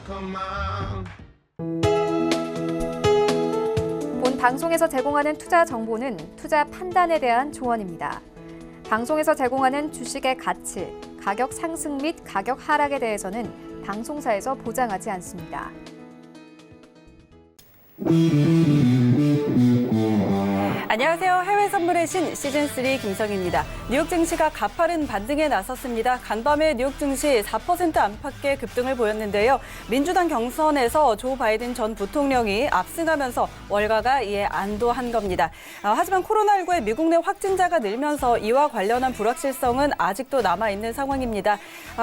본 방송에서 제공하는 투자 정보는 투자 판단에 대한 조언입니다. 방송에서 제공하는 주식의 가치, 가격 상승 및 가격 하락에 대해서는 방송사에서 보장하지 않습니다. 안녕하세요. 해외 선물의 신 시즌3 김성희입니다. 뉴욕 증시가 가파른 반등에 나섰습니다. 간밤에 뉴욕 증시 4% 안팎의 급등을 보였는데요. 민주당 경선에서 조 바이든 전 부통령이 압승하면서 월가가 이에 안도한 겁니다. 하지만 코로나19의 미국 내 확진자가 늘면서 이와 관련한 불확실성은 아직도 남아있는 상황입니다.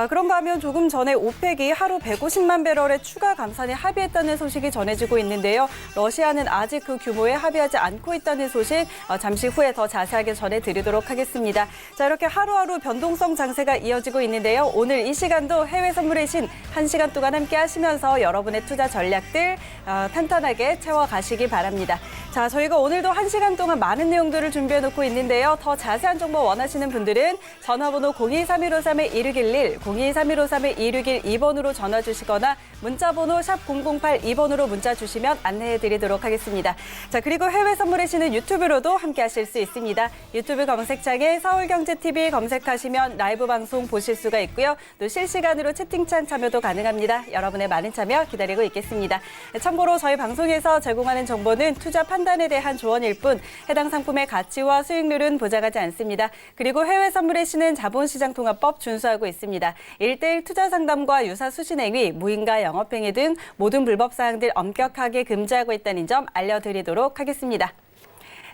그런가 하면 조금 전에 오펙이 하루 150만 배럴의 추가 감산에 합의했다는 소식이 전해지고 있는데요. 러시아는 아직 그 규모에 합의하지 않고 있다는 소식 잠시 후에 더 자세하게 전해드리도록 하겠습니다. 자, 이렇게 하루하루 변동성 장세가 이어지고 있는데요. 오늘 이 시간도 해외 선물의 신 1시간 동안 함께 하시면서 여러분의 투자 전략들 탄탄하게 채워가시기 바랍니다. 자, 저희가 오늘도 1시간 동안 많은 내용들을 준비해놓고 있는데요. 더 자세한 정보 원하시는 분들은 전화번호 023153-1611, 023153-1612번으로 전화 주시거나 문자번호 샵 0082번으로 문자 주시면 안내해드리도록 하겠습니다. 자, 그리고 해외 선물의 신은 유튜브로도 함께 하실 수 있습니다. 유튜브 검색창에 서울경제TV 검색하시면 라이브 방송 보실 수가 있고요. 또 실시간으로 채팅창 참여도 가능합니다. 여러분의 많은 참여 기다리고 있겠습니다. 참고로 저희 방송에서 제공하는 정보는 투자 판단에 대한 조언일 뿐 해당 상품의 가치와 수익률은 보장하지 않습니다. 그리고 해외 선물의 신은 자본시장통합법 준수하고 있습니다. 1:1 투자 상담과 유사 수신행위, 무인가 영업행위 등 모든 불법 사항들 엄격하게 금지하고 있다는 점 알려드리도록 하겠습니다.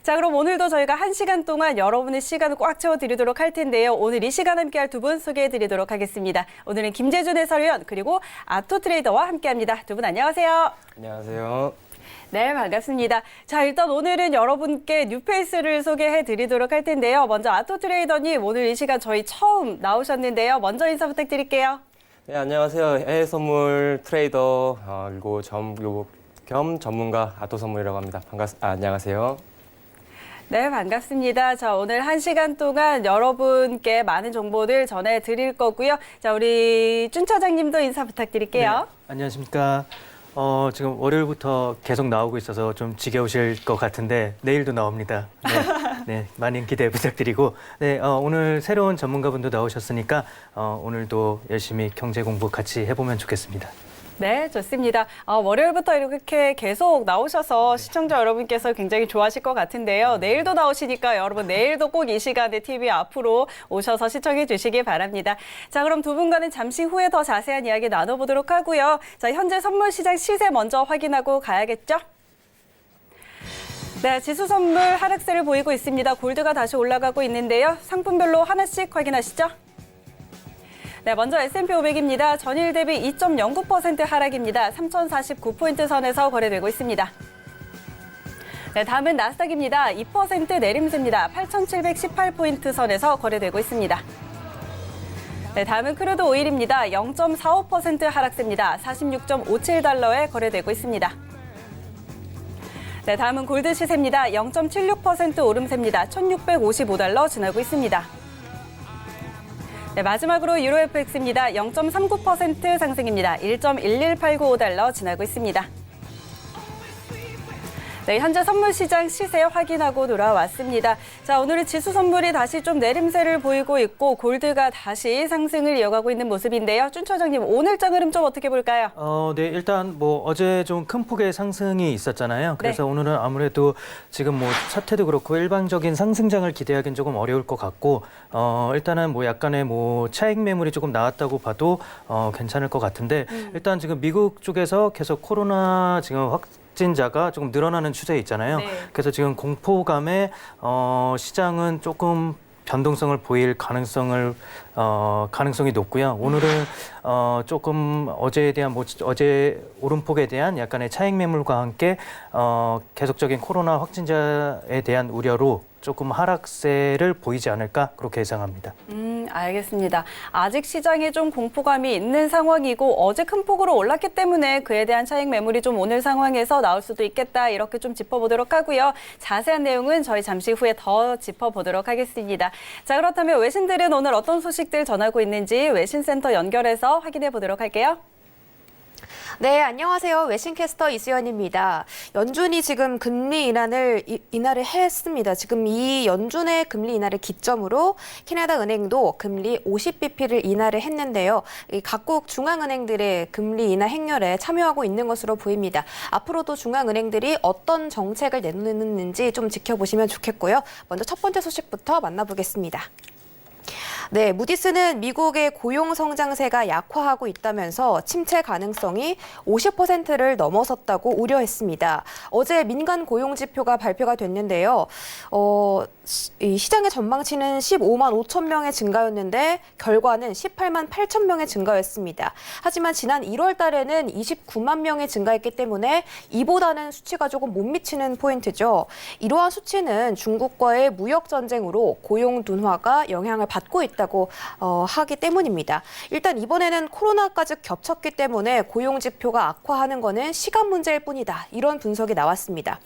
자, 그럼 오늘도 저희가 1시간 동안 여러분의 시간을 꽉 채워드리도록 할 텐데요. 오늘 이 시간 함께할 두 분 소개해드리도록 하겠습니다. 오늘은 김재준 해설위원 그리고 아토트레이더와 함께합니다. 두 분 안녕하세요. 안녕하세요. 네, 반갑습니다. 자, 일단 오늘은 여러분께 뉴페이스를 소개해드리도록 할 텐데요. 먼저 아토트레이더님, 오늘 이 시간 저희 처음 나오셨는데요. 먼저 인사 부탁드릴게요. 네, 안녕하세요. 해외 선물 트레이더 그리고 겸 전문가 아토선물이라고 합니다. 안녕하세요. 네, 반갑습니다. 자, 오늘 1시간 동안 여러분께 많은 정보들 전해드릴 거고요. 자, 우리 준 차장님도 인사 부탁드릴게요. 네, 안녕하십니까. 지금 월요일부터 계속 나오고 있어서 좀 지겨우실 것 같은데 내일도 나옵니다. 네, 네, 많은 기대 부탁드리고 네, 오늘 새로운 전문가분도 나오셨으니까 오늘도 열심히 경제 공부 같이 해보면 좋겠습니다. 네, 좋습니다. 월요일부터 이렇게 계속 나오셔서 시청자 여러분께서 굉장히 좋아하실 것 같은데요. 내일도 나오시니까 여러분 내일도 꼭 이 시간에 TV 앞으로 오셔서 시청해 주시기 바랍니다. 자, 그럼 두 분과는 잠시 후에 더 자세한 이야기 나눠보도록 하고요. 자, 현재 선물 시장 시세 먼저 확인하고 가야겠죠? 네, 지수 선물 하락세를 보이고 있습니다. 골드가 다시 올라가고 있는데요. 상품별로 하나씩 확인하시죠. 네, 먼저 S&P 500입니다. 전일 대비 2.09% 하락입니다. 3,049포인트 선에서 거래되고 있습니다. 네, 다음은 나스닥입니다. 2% 내림세입니다. 8,718포인트 선에서 거래되고 있습니다. 네, 다음은 크루드 오일입니다. 0.45% 하락세입니다. 46.57달러에 거래되고 있습니다. 네, 다음은 골드 시세입니다. 0.76% 오름세입니다. 1,655달러 지나고 있습니다. 네, 마지막으로 유로 FX입니다. 0.39% 상승입니다. 1.11895달러 지나고 있습니다. 네, 현재 선물 시장 시세 확인하고 돌아왔습니다. 자, 오늘은 지수 선물이 다시 좀 내림세를 보이고 있고 골드가 다시 상승을 이어가고 있는 모습인데요. 준 차장님, 오늘장 흐름 좀 어떻게 볼까요? 네, 일단 뭐 어제 좀 큰 폭의 상승이 있었잖아요. 그래서 네. 오늘은 아무래도 지금 뭐 차트도 그렇고 일방적인 상승장을 기대하기는 조금 어려울 것 같고 일단은 뭐 약간의 뭐 차익 매물이 조금 나왔다고 봐도 괜찮을 것 같은데 일단 지금 미국 쪽에서 계속 코로나 지금 확진자가 조금 늘어나는 추세에 있잖아요. 네. 그래서 지금 공포감에 시장은 조금 변동성을 보일 가능성이 높고요. 오늘은 조금 어제에 대한 어제 오름폭에 대한 약간의 차익 매물과 함께 계속적인 코로나 확진자에 대한 우려로 조금 하락세를 보이지 않을까 그렇게 예상합니다. 알겠습니다. 아직 시장에 좀 공포감이 있는 상황이고 어제 큰 폭으로 올랐기 때문에 그에 대한 차익 매물이 좀 오늘 상황에서 나올 수도 있겠다 이렇게 좀 짚어보도록 하고요. 자세한 내용은 저희 잠시 후에 더 짚어보도록 하겠습니다. 자, 그렇다면 외신들은 오늘 어떤 소식들 전하고 있는지 외신센터 연결해서 확인해 보도록 할게요. 네, 안녕하세요. 외신캐스터 이수연입니다. 연준이 지금 금리 인하를 했습니다. 지금 이 연준의 금리 인하를 기점으로 캐나다 은행도 금리 50bp를 인하를 했는데요. 이 각국 중앙은행들의 금리 인하 행렬에 참여하고 있는 것으로 보입니다. 앞으로도 중앙은행들이 어떤 정책을 내놓는지 좀 지켜보시면 좋겠고요. 먼저 첫 번째 소식부터 만나보겠습니다. 네, 무디스는 미국의 고용 성장세가 약화하고 있다면서 침체 가능성이 50%를 넘어섰다고 우려했습니다. 어제 민간 고용 지표가 발표가 됐는데요. 이 시장의 전망치는 15만 5천 명의 증가였는데 결과는 18만 8천 명의 증가였습니다. 하지만 지난 1월 달에는 29만 명이 증가했기 때문에 이보다는 수치가 조금 못 미치는 포인트죠. 이러한 수치는 중국과의 무역 전쟁으로 고용 둔화가 영향을 받고 있다고 하기 때문입니다. 일단 이번에는 코로나까지 겹쳤기 때문에 고용 지표가 악화하는 것은 시간 문제일 뿐이다. 이런 분석이 나왔습니다.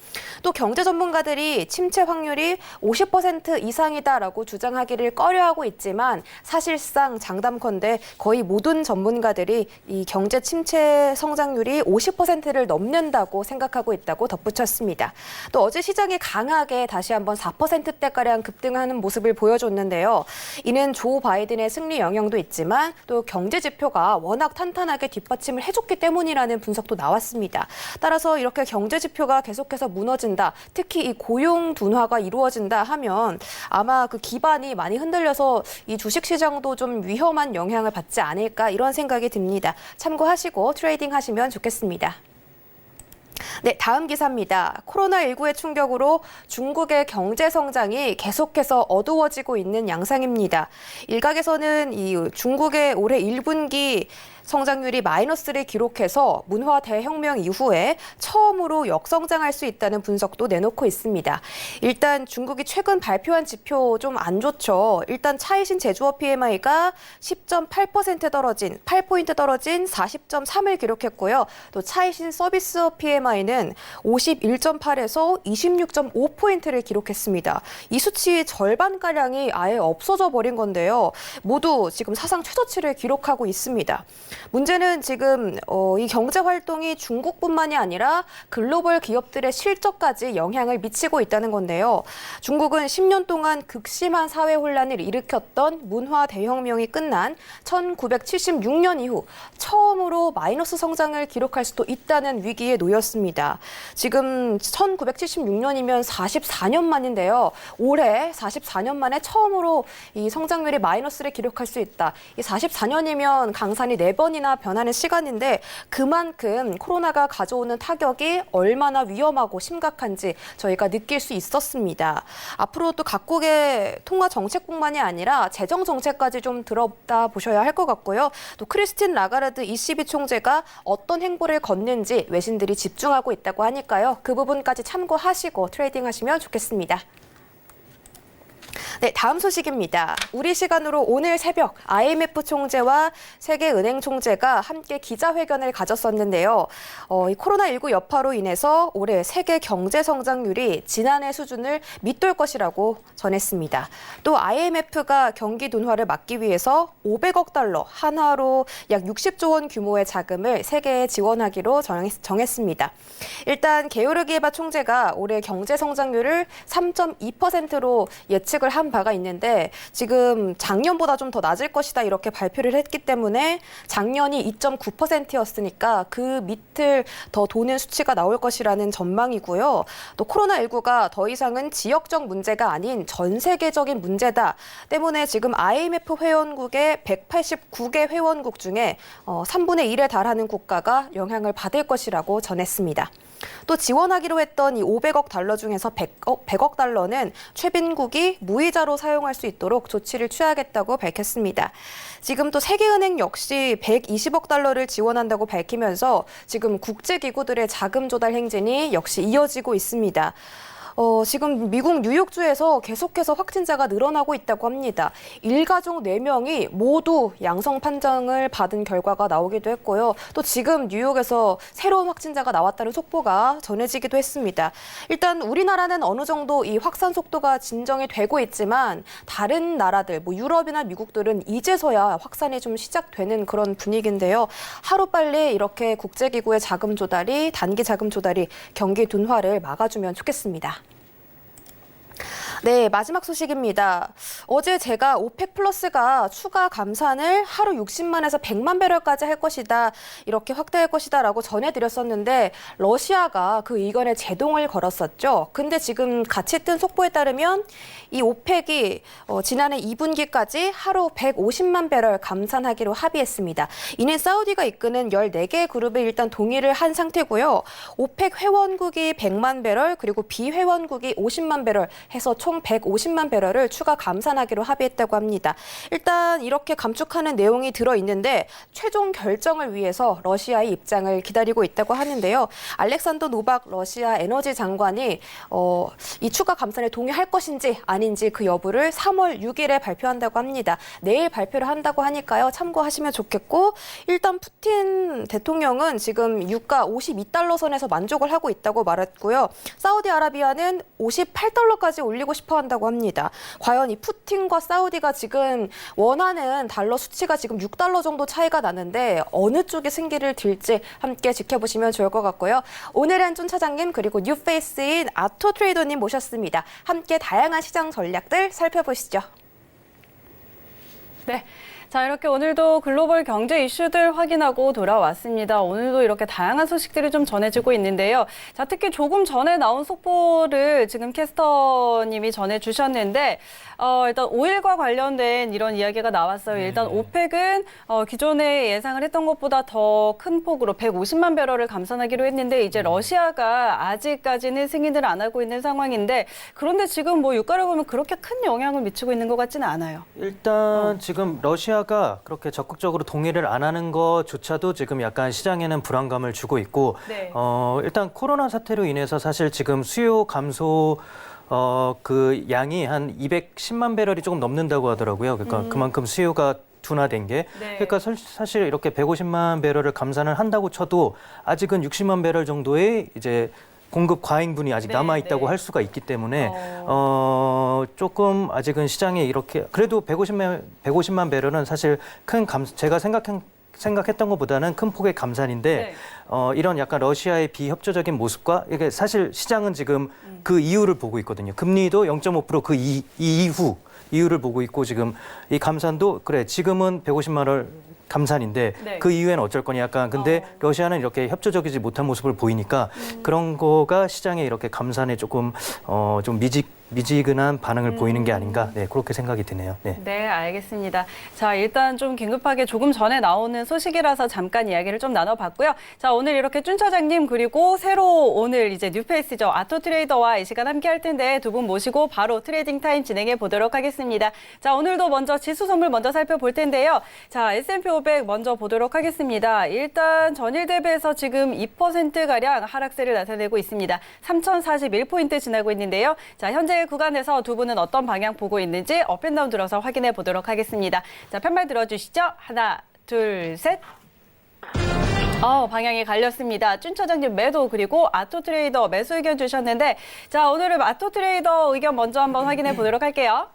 또 경제 전문가들이 침체 확률이 50% 이상이다라고 주장하기를 꺼려하고 있지만 사실상 장담컨대 거의 모든 전문가들이 이 경제 침체 성장률이 50%를 넘는다고 생각하고 있다고 덧붙였습니다. 또 어제 시장이 강하게 다시 한번 4%대가량 급등하는 모습을 보여줬는데요. 이는 조 바이든의 승리 영향도 있지만 또 경제 지표가 워낙 탄탄하게 뒷받침을 해줬기 때문이라는 분석도 나왔습니다. 따라서 이렇게 경제 지표가 계속해서 무너진다, 특히 이 고용 둔화가 이루어진다 하면 아마 그 기반이 많이 흔들려서 이 주식 시장도 좀 위험한 영향을 받지 않을까 이런 생각이 듭니다. 참고하시고 트레이딩 하시면 좋겠습니다. 네, 다음 기사입니다. 코로나19의 충격으로 중국의 경제 성장이 계속해서 어두워지고 있는 양상입니다. 일각에서는 이 중국의 올해 1분기 성장률이 마이너스를 기록해서 문화 대혁명 이후에 처음으로 역성장할 수 있다는 분석도 내놓고 있습니다. 일단 중국이 최근 발표한 지표 좀 안 좋죠. 일단 차이신 제조업 PMI가 10.8% 떨어진 8포인트 떨어진 40.3을 기록했고요. 또 차이신 서비스업 PMI는 51.8에서 26.5포인트를 기록했습니다. 이 수치 절반가량이 아예 없어져 버린 건데요. 모두 지금 사상 최저치를 기록하고 있습니다. 문제는 지금 이 경제 활동이 중국뿐만이 아니라 글로벌 기업들의 실적까지 영향을 미치고 있다는 건데요. 중국은 10년 동안 극심한 사회 혼란을 일으켰던 문화 대혁명이 끝난 1976년 이후 처음으로 마이너스 성장을 기록할 수도 있다는 위기에 놓였습니다. 지금 1976년이면 44년 만인데요. 올해 44년 만에 처음으로 이 성장률이 마이너스를 기록할 수 있다. 이 44년이면 강산이 4번이나 변하는 시간인데 그만큼 코로나가 가져오는 타격이 얼마나 위험하고 심각한지 저희가 느낄 수 있었습니다. 앞으로 또 각국의 통화 정책뿐만이 아니라 재정 정책까지 좀 들어다 보셔야 할 것 같고요. 또 크리스틴 라가르드 ECB 총재가 어떤 행보를 걷는지 외신들이 집중하고 있다고 하니까요. 그 부분까지 참고하시고 트레이딩 하시면 좋겠습니다. 네, 다음 소식입니다. 우리 시간으로 오늘 새벽 IMF 총재와 세계은행 총재가 함께 기자회견을 가졌었는데요. 이 코로나19 여파로 인해서 올해 세계 경제 성장률이 지난해 수준을 밑돌 것이라고 전했습니다. 또 IMF가 경기 둔화를 막기 위해서 500억 달러, 한화로 약 60조 원 규모의 자금을 세계에 지원하기로 정했습니다. 일단 게오르기에바 총재가 올해 경제 성장률을 3.2%로 예측을 한 바가 있는데 지금 작년보다 좀 더 낮을 것이다 이렇게 발표를 했기 때문에 작년이 2.9%였으니까 그 밑을 더 도는 수치가 나올 것이라는 전망이고요. 또 코로나19가 더 이상은 지역적 문제가 아닌 전 세계적인 문제다 때문에 지금 IMF 회원국의 189개 회원국 중에 3분의 1에 달하는 국가가 영향을 받을 것이라고 전했습니다. 또 지원하기로 했던 이 500억 달러 중에서 100억 달러는 최빈국이 무이자로 사용할 수 있도록 조치를 취하겠다고 밝혔습니다. 지금 또 세계은행 역시 120억 달러를 지원한다고 밝히면서 지금 국제기구들의 자금 조달 행진이 역시 이어지고 있습니다. 지금 미국 뉴욕주에서 계속해서 확진자가 늘어나고 있다고 합니다. 일가족 4명이 모두 양성 판정을 받은 결과가 나오기도 했고요. 또 지금 뉴욕에서 새로운 확진자가 나왔다는 속보가 전해지기도 했습니다. 일단 우리나라는 어느 정도 이 확산 속도가 진정이 되고 있지만 다른 나라들, 뭐 유럽이나 미국들은 이제서야 확산이 좀 시작되는 그런 분위기인데요. 하루빨리 이렇게 국제기구의 자금 조달이, 단기 자금 조달이 경기 둔화를 막아주면 좋겠습니다. 네, 마지막 소식입니다. 어제 제가 오펙 플러스가 추가 감산을 하루 60만에서 100만 배럴까지 할 것이다, 이렇게 확대할 것이다라고 전해드렸었는데 러시아가 그 의견에 제동을 걸었었죠. 근데 지금 같이 뜬 속보에 따르면 이 오펙이 지난해 2분기까지 하루 150만 배럴 감산하기로 합의했습니다. 이는 사우디가 이끄는 14개 그룹에 일단 동의를 한 상태고요. 오펙 회원국이 100만 배럴, 그리고 비회원국이 50만 배럴 해서 총 150만 배럴을 추가 감산하기로 합의했다고 합니다. 일단 이렇게 감축하는 내용이 들어있는데 최종 결정을 위해서 러시아의 입장을 기다리고 있다고 하는데요. 알렉산더 노박 러시아 에너지 장관이 이 추가 감산에 동의할 것인지 아닌지 그 여부를 3월 6일에 발표한다고 합니다. 내일 발표를 한다고 하니까요. 참고하시면 좋겠고, 일단 푸틴 대통령은 지금 유가 52달러 선에서 만족을 하고 있다고 말했고요. 사우디아라비아는 58달러까지 올리고 싶어 한다고 합니다. 과연 이 푸틴과 사우디가 지금 원하는 달러 수치가 지금 6달러 정도 차이가 나는데 어느 쪽에 승기를 들지 함께 지켜보시면 좋을 것 같고요. 오늘은 쫀 차장님 그리고 뉴페이스인 아토 트레이더님 모셨습니다. 함께 다양한 시장 전략들 살펴보시죠. 네. 자, 이렇게 오늘도 글로벌 경제 이슈들 확인하고 돌아왔습니다. 오늘도 이렇게 다양한 소식들이 좀 전해지고 있는데요. 자, 특히 조금 전에 나온 속보를 지금 캐스터님이 전해주셨는데, 일단 오일과 관련된 이런 이야기가 나왔어요. 일단 오펙은 기존에 예상을 했던 것보다 더 큰 폭으로 150만 배럴을 감산하기로 했는데, 이제 러시아가 아직까지는 승인을 안 하고 있는 상황인데, 그런데 지금 뭐 유가를 보면 그렇게 큰 영향을 미치고 있는 것 같지는 않아요. 일단 지금 러시아가 그렇게 적극적으로 동의를 안 하는 것조차도 지금 약간 시장에는 불안감을 주고 있고, 네. 일단 코로나 사태로 인해서 사실 지금 수요 감소 그 양이 한 210만 배럴이 조금 넘는다고 하더라고요. 그러니까 그만큼 수요가 둔화된 게. 네. 그러니까 사실 이렇게 150만 배럴을 감산을 한다고 쳐도 아직은 60만 배럴 정도의 이제 공급 과잉분이 아직 네, 남아 있다고 네. 할 수가 있기 때문에 조금 아직은 시장에 이렇게 그래도 150만 배럴은 사실 제가 생각했던 것보다는 큰 폭의 감산인데 네. 이런 약간 러시아의 비협조적인 모습과 이게 사실 시장은 지금 그 이유를 보고 있거든요. 금리도 0.5% 그 이유를 보고 있고, 지금 이 감산도 그래 지금은 150만 원 감산인데 네. 그 이후에는 어쩔 거냐 약간. 근데 러시아는 이렇게 협조적이지 못한 모습을 보이니까 그런 거가 시장에 이렇게 감산에 조금 좀 미지근한 반응을 보이는 게 아닌가, 네, 그렇게 생각이 드네요. 네. 네, 알겠습니다. 자, 일단 좀 긴급하게 조금 전에 나오는 소식이라서 잠깐 이야기를 좀 나눠봤고요. 자, 오늘 이렇게 쭌 차장님 그리고 새로 오늘 이제 뉴페이스죠. 아토 트레이더와 이 시간 함께 할 텐데 두 분 모시고 바로 트레이딩 타임 진행해 보도록 하겠습니다. 자, 오늘도 먼저 지수 선물 먼저 살펴볼 텐데요. 자, S&P 500 먼저 보도록 하겠습니다. 일단 전일 대비해서 지금 2%가량 하락세를 나타내고 있습니다. 3,041포인트 지나고 있는데요. 자, 현재 구간에서 두 분은 어떤 방향 보고 있는지 업앤다운 들어서 확인해 보도록 하겠습니다. 자, 편말 들어주시죠. 하나, 둘, 셋. 방향이 갈렸습니다. 쭌 차장님 매도 그리고 아토 트레이더 매수 의견 주셨는데, 자, 오늘은 아토 트레이더 의견 먼저 한번 확인해 보도록 할게요.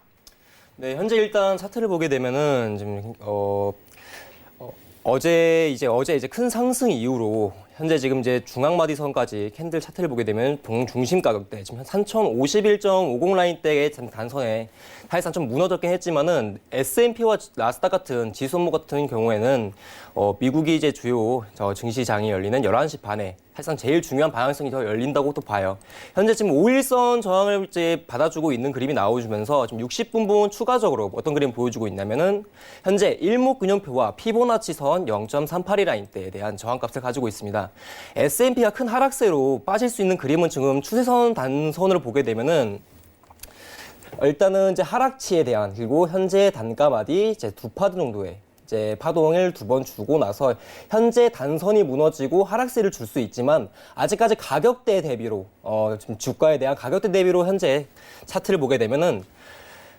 네, 현재 일단 차트를 보게 되면은 지금 어제 이제 큰 상승 이후로 현재 지금 이제 중앙마디선까지 캔들 차트를 보게 되면 동중심 가격대 지금 3,051.50 라인대의 단선에 사실상 좀 무너졌긴 했지만은 S&P와 나스닥 같은 지수 종목 같은 경우에는 미국이 이제 주요 증시장이 열리는 11시 반에 사실상 제일 중요한 방향성이 더 열린다고 또 봐요. 현재 지금 5일선 저항을 이제 받아주고 있는 그림이 나오면서 지금 60분 부분 추가적으로 어떤 그림 보여주고 있냐면은 현재 일목균형표와 피보나치선 0.382 라인대에 대한 저항값을 가지고 있습니다. S&P가 큰 하락세로 빠질 수 있는 그림은 지금 추세선 단선으로 보게 되면은 일단은 이제 하락치에 대한 그리고 현재 단가 마디 이제 두 파드 정도의 이제 파동을 2번 주고 나서 현재 단선이 무너지고 하락세를 줄 수 있지만 아직까지 가격대 대비로 지금 주가에 대한 가격대 대비로 현재 차트를 보게 되면은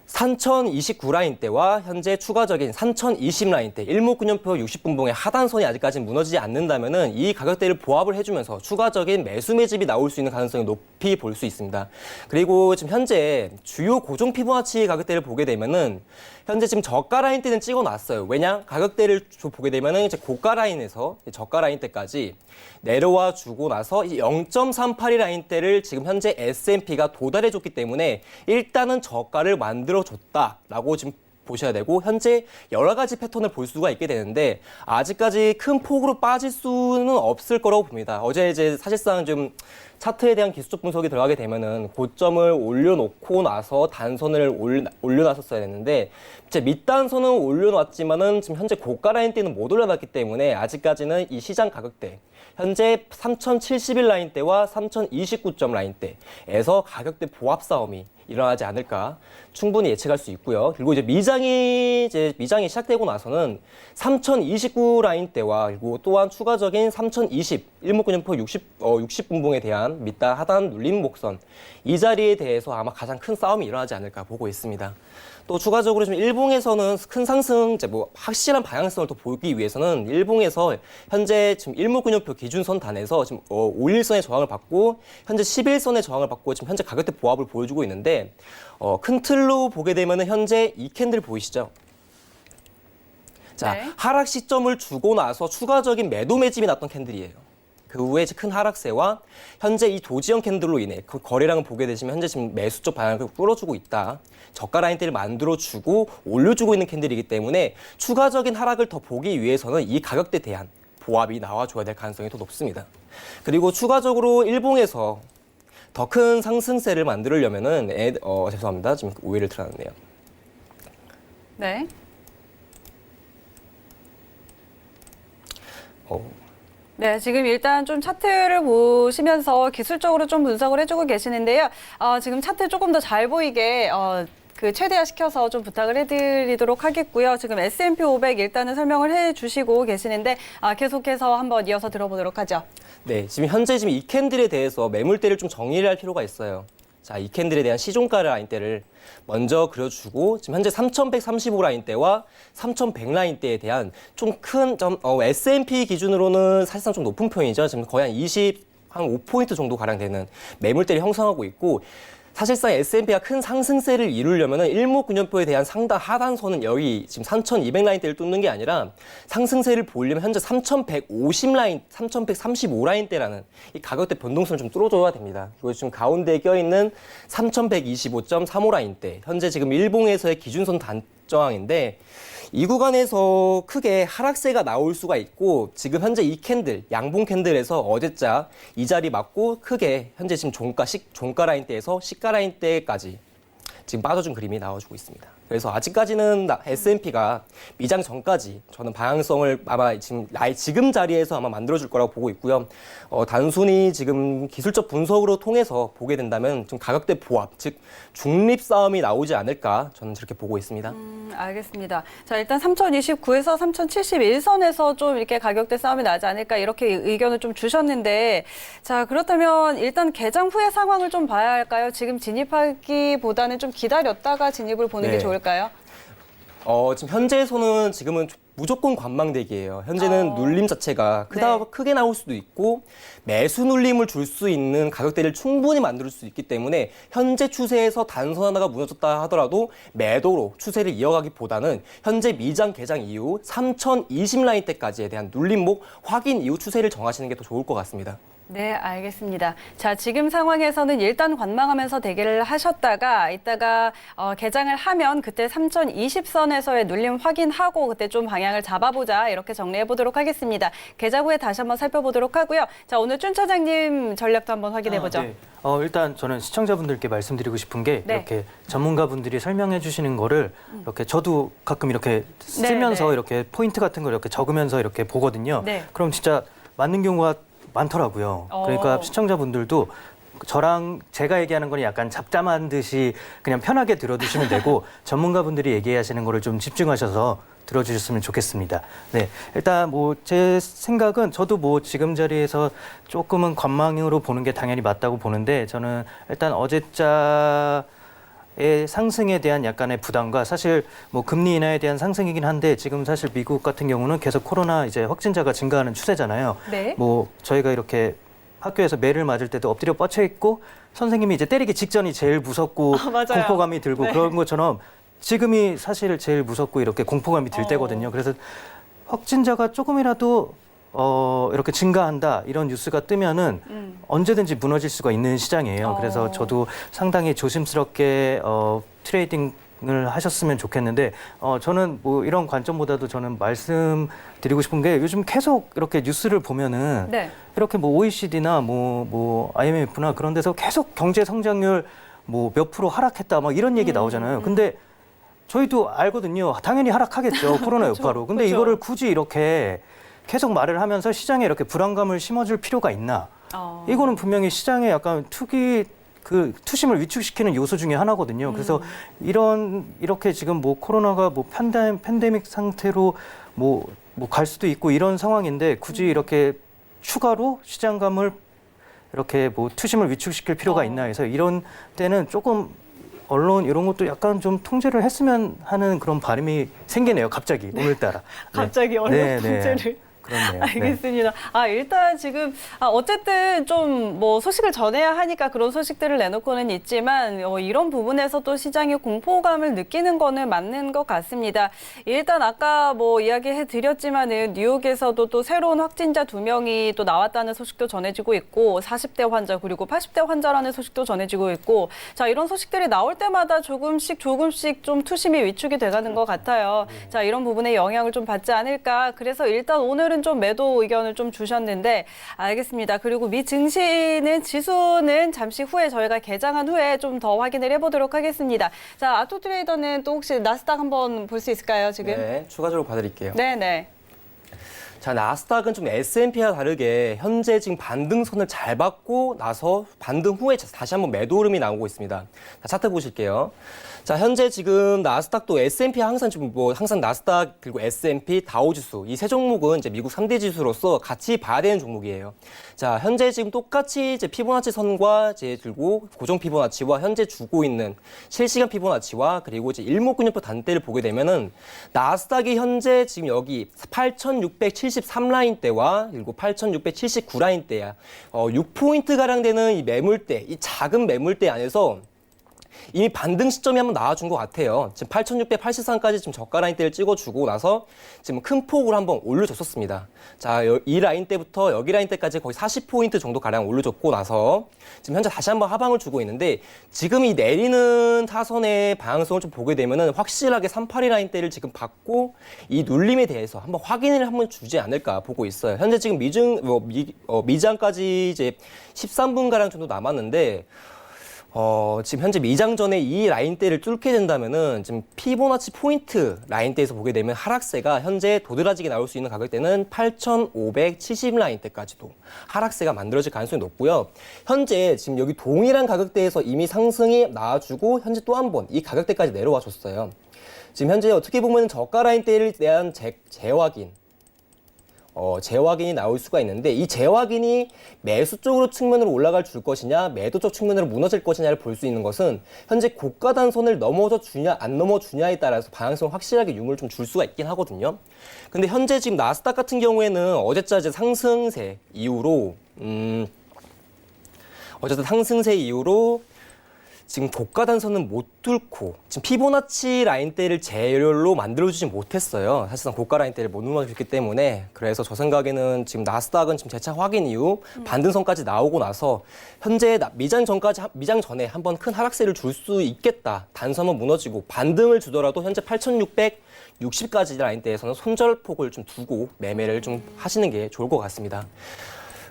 3029 라인대와 현재 추가적인 3020 라인대, 일목균형표 60분봉의 하단선이 아직까지 무너지지 않는다면은 이 가격대를 보합을 해주면서 추가적인 매수 매집이 나올 수 있는 가능성이 높이 볼 수 있습니다. 그리고 지금 현재 주요 고정 피보나치 가격대를 보게 되면은 현재 지금 저가 라인대는 찍어놨어요. 왜냐? 가격대를 보게 되면은 이제 고가 라인에서 저가 라인대까지 내려와 주고 나서 0.382 라인대를 지금 현재 S&P가 도달해줬기 때문에 일단은 저가를 만들어줬다라고 지금 보셔야 되고 현재 여러 가지 패턴을 볼 수가 있게 되는데 아직까지 큰 폭으로 빠질 수는 없을 거라고 봅니다. 어제 이제 사실상 좀 차트에 대한 기술적 분석이 들어가게 되면은 고점을 올려놓고 나서 단선을 올려놨었어야 했는데 이제 밑단선은 올려놨지만은 지금 현재 고가 라인대는 못 올려놨기 때문에 아직까지는 이 시장 가격대 현재 3071 라인대와 3029점 라인대에서 가격대 보합 싸움이 일어나지 않을까 충분히 예측할 수 있고요. 그리고 이제 미장이 시작되고 나서는 3029 라인대와 그리고 또한 추가적인 3020 일목균형표 60분봉에 대한 밑단 하단 눌림 목선 이 자리에 대해서 아마 가장 큰 싸움이 일어나지 않을까 보고 있습니다. 또 추가적으로 지금 일봉에서는 큰 상승, 이제 뭐 확실한 방향성을 더 보기 위해서는 일봉에서 현재 지금 일목균형표 기준선 단에서 지금 5일선의 저항을 받고 현재 11선의 저항을 받고 지금 현재 가격대 보합을 보여주고 있는데 큰 틀로 보게 되면은 현재 이 캔들 보이시죠? 자, 네. 하락 시점을 주고 나서 추가적인 매도 매집이 났던 캔들이에요. 그 후에 이제 큰 하락세와 현재 이 도지형 캔들로 인해 그 거래량을 보게 되시면 현재 지금 매수 쪽 방향을 끌어주고 있다. 저가 라인대를 만들어주고 올려주고 있는 캔들이기 때문에 추가적인 하락을 더 보기 위해서는 이 가격대에 대한 보합이 나와줘야 될 가능성이 더 높습니다. 그리고 추가적으로 일봉에서 더 큰 상승세를 만들려면은 죄송합니다. 지금 오해를 드러났네요. 네. 네, 지금 일단 좀 차트를 보시면서 기술적으로 좀 분석을 해주고 계시는데요. 지금 차트 조금 더 잘 보이게 최대화 시켜서 좀 부탁을 해드리도록 하겠고요. 지금 S&P 500 일단은 설명을 해주시고 계시는데 계속해서 한번 이어서 들어보도록 하죠. 네, 지금 현재 이 캔들에 대해서 매물대를 좀 정리를 할 필요가 있어요. 자, 이 캔들에 대한 시종가 라인대를 먼저 그려주고 지금 현재 3135 라인대와 3100 라인대에 대한 좀 큰 S&P 기준으로는 사실상 좀 높은 편이죠. 지금 거의 한 5포인트 정도 가량 되는 매물대를 형성하고 있고 사실상 S&P가 큰 상승세를 이루려면 일목균형표에 대한 상단 하단선은 여기 지금 3200 라인대를 뚫는 게 아니라 상승세를 보려면 현재 3150 라인, 3135 라인대라는 이 가격대 변동선을 좀 뚫어줘야 됩니다. 그리고 지금 가운데에 껴있는 3125.35 라인대, 현재 지금 일봉에서의 기준선 단저항인데 이 구간에서 크게 하락세가 나올 수가 있고 지금 현재 이 캔들, 양봉 캔들에서 어제자 이 자리 맞고 크게 현재 지금 종가 라인대에서 시가 라인대까지 지금 빠져준 그림이 나와주고 있습니다. 그래서 아직까지는 S&P가 미장 전까지 저는 방향성을 아마 지금 자리에서 아마 만들어줄 거라고 보고 있고요. 단순히 지금 기술적 분석으로 통해서 보게 된다면 좀 가격대 보합, 즉 중립 싸움이 나오지 않을까 저는 저렇게 보고 있습니다. 알겠습니다. 자, 일단 3029에서 3071선에서 좀 이렇게 가격대 싸움이 나지 않을까 이렇게 의견을 좀 주셨는데 자, 그렇다면 일단 개장 후의 상황을 좀 봐야 할까요? 지금 진입하기보다는 좀 기다렸다가 진입을 보는 게 좋을까요? 지금 현재에서는 지금은 무조건 관망대기예요. 현재는 눌림 자체가 크게 나올 수도 있고 매수 눌림을 줄 수 있는 가격대를 충분히 만들 수 있기 때문에 현재 추세에서 단선 하나가 무너졌다 하더라도 매도로 추세를 이어가기보다는 현재 미장 개장 이후 3020 라인대까지에 대한 눌림목 확인 이후 추세를 정하시는 게 더 좋을 것 같습니다. 네, 알겠습니다. 자, 지금 상황에서는 일단 관망하면서 대기를 하셨다가 이따가 개장을 하면 그때 3020선에서의 눌림 확인하고 그때 좀 방향을 잡아보자 이렇게 정리해 보도록 하겠습니다. 개장 후에 다시 한번 살펴보도록 하고요. 자, 오늘 준 차장님 전략도 한번 확인해 보죠. 네. 일단 저는 시청자분들께 말씀드리고 싶은 게 네. 이렇게 전문가분들이 설명해 주시는 거를 이렇게 저도 가끔 이렇게 쓰면서 네. 이렇게 포인트 같은 걸 이렇게 적으면서 이렇게 보거든요. 네. 그럼 진짜 맞는 경우가 많더라고요. 그러니까 시청자분들도 저랑 제가 얘기하는 건 약간 잡담한 듯이 그냥 편하게 들어두시면 되고 전문가분들이 얘기하시는 거를 좀 집중하셔서 들어주셨으면 좋겠습니다. 네, 일단 뭐 제 생각은 저도 뭐 지금 자리에서 조금은 관망으로 보는 게 당연히 맞다고 보는데 저는 일단 어제자의 상승에 대한 약간의 부담과 사실 뭐 금리 인하에 대한 상승이긴 한데 지금 사실 미국 같은 경우는 계속 코로나 이제 확진자가 증가하는 추세잖아요. 네. 뭐 저희가 이렇게 학교에서 매를 맞을 때도 엎드려 뻗쳐 있고 선생님이 이제 때리기 직전이 제일 무섭고 맞아요. 공포감이 들고 네. 그런 것처럼 지금이 사실 제일 무섭고 이렇게 공포감이 들 때거든요. 그래서 확진자가 조금이라도 이렇게 증가한다 이런 뉴스가 뜨면은 언제든지 무너질 수가 있는 시장이에요. 그래서 저도 상당히 조심스럽게 트레이딩을 하셨으면 좋겠는데 저는 뭐 이런 관점보다도 저는 말씀드리고 싶은 게 요즘 계속 이렇게 뉴스를 보면은 네. 이렇게 뭐 OECD나 뭐 IMF나 그런 데서 계속 경제 성장률 뭐 몇 프로 하락했다 막 이런 얘기 나오잖아요. 근데 저희도 알거든요. 당연히 하락하겠죠. 코로나 여파로. 근데 그렇죠. 이거를 굳이 이렇게 계속 말을 하면서 시장에 이렇게 불안감을 심어줄 필요가 있나? 이거는 분명히 시장에 약간 투심을 위축시키는 요소 중에 하나거든요. 그래서 이렇게 지금 뭐 코로나가 뭐 팬데믹 상태로 뭐 갈 수도 있고 이런 상황인데 굳이 이렇게 추가로 시장감을 이렇게 뭐 투심을 위축시킬 필요가 있나 해서 이런 때는 조금 언론 이런 것도 약간 좀 통제를 했으면 하는 그런 바람이 생기네요. 갑자기 오늘따라. 갑자기 언론 통제를. 그렇네요. 알겠습니다. 일단 지금 어쨌든 좀 뭐 소식을 전해야 하니까 그런 소식들을 내놓고는 있지만 이런 부분에서 또 시장이 공포감을 느끼는 거는 맞는 것 같습니다. 일단 아까 뭐 이야기해 드렸지만은 뉴욕에서도 또 새로운 확진자 2명이 또 나왔다는 소식도 전해지고 있고 40대 환자 그리고 80대 환자라는 소식도 전해지고 있고 자 이런 소식들이 나올 때마다 조금씩 좀 투심이 위축이 돼가는 것 같아요. 자 이런 부분에 영향을 좀 받지 않을까. 그래서 일단 오늘은 좀 매도 의견을 좀 주셨는데 알겠습니다. 그리고 미 증시는 지수는 잠시 후에 저희가 개장한 후에 좀 더 확인을 해보도록 하겠습니다. 자 아토 트레이더는 또 혹시 나스닥 한번 볼 수 있을까요 지금? 네, 추가적으로 봐드릴게요. 네네. 자, 나스닥은 좀 S&P와 다르게 현재 지금 반등선을 잘 받고 나서 반등 후에 다시 한번 매도 흐름이 나오고 있습니다. 자, 차트 보실게요. 자, 현재 지금 나스닥도 S&P 항상 지금 항상 나스닥 그리고 S&P 다우지수 이 세 종목은 이제 미국 3대 지수로서 같이 봐야 되는 종목이에요. 자, 현재 지금 똑같이 이제 피보나치 선과 이제 들고 고정 피보나치와 현재 주고 있는 실시간 피보나치와 그리고 이제 일목균형표 단대를 보게 되면은 나스닥이 현재 지금 여기 8,673 라인대와 그리고 8,679 라인대야. 6포인트 가량 되는 이 매물대, 이 작은 매물대 안에서 이미 반등 시점이 한번 나와준 것 같아요. 지금 8,683까지 지금 저가 라인대를 찍어주고 나서 지금 큰 폭으로 한번 올려줬었습니다. 자, 이 라인대부터 여기 라인대까지 거의 40포인트 정도 가량 올려줬고 나서 지금 현재 다시 한번 하방을 주고 있는데 지금 이 내리는 타선의 방향성을 좀 보게 되면은 확실하게 382 라인대를 지금 받고 이 눌림에 대해서 한번 확인을 한번 주지 않을까 보고 있어요. 현재 지금 미장까지 이제 13분 가량 정도 남았는데 지금 현재 미장 전에 이 라인대를 뚫게 된다면은 지금 피보나치 포인트 라인대에서 보게 되면 하락세가 현재 도드라지게 나올 수 있는 가격대는 8,570 라인대까지도 하락세가 만들어질 가능성이 높고요. 현재 지금 여기 동일한 가격대에서 이미 상승이 나와주고 현재 또 한 번 이 가격대까지 내려와 줬어요. 지금 현재 어떻게 보면 저가 라인대에 대한 재확인 재확인이 나올 수가 있는데 이 재확인이 매수 쪽으로 측면으로 올라갈 줄 것이냐 매도 쪽 측면으로 무너질 것이냐를 볼 수 있는 것은 현재 고가 단선을 넘어져 주냐 안 넘어 주냐에 따라서 방향성을 확실하게 유무를 좀 줄 수가 있긴 하거든요. 근데 현재 지금 나스닥 같은 경우에는 어제자 상승세 이후로 지금 고가 단선은 못 뚫고 지금 피보나치 라인대를 제열로 만들어주지 못했어요. 사실상 고가 라인대를 못 눌러줬기 때문에 그래서 저 생각에는 지금 나스닥은 지금 재차 확인 이후 반등선까지 나오고 나서 현재 미장 전에 한번 큰 하락세를 줄 수 있겠다. 단선은 무너지고 반등을 주더라도 현재 8,660까지 라인대에서는 손절폭을 좀 두고 매매를 좀 하시는 게 좋을 것 같습니다.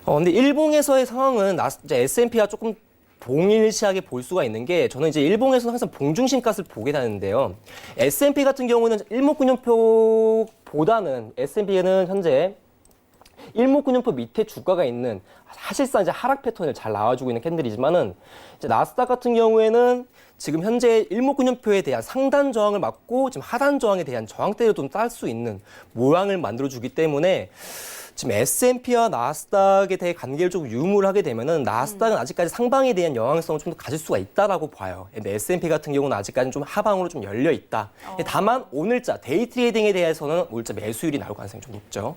근데 일봉에서의 상황은 S&P가 조금 동일시하게 볼 수가 있는 게 저는 이제 일봉에서는 항상 봉중심가를 보게 되는데요. S&P 같은 경우는 일목균형표보다는 S&P는 현재 일목균형표 밑에 주가가 있는 사실상 이제 하락 패턴을 잘 나와주고 있는 캔들이지만은 이제 나스닥 같은 경우에는 지금 현재 일목균형표에 대한 상단 저항을 막고 지금 하단 저항에 대한 저항대를 좀 딸 수 있는 모양을 만들어주기 때문에 지금 S&P와 나스닥에 대해 관계를 좀 유무하게 되면은 나스닥은 아직까지 상방에 대한 영향성을 좀 더 가질 수가 있다라고 봐요. 근데 S&P 같은 경우는 아직까지는 좀 하방으로 좀 열려 있다. 다만 오늘자 데이 트레이딩에 대해서는 오늘자 매수율이 나올 가능성이 좀 높죠.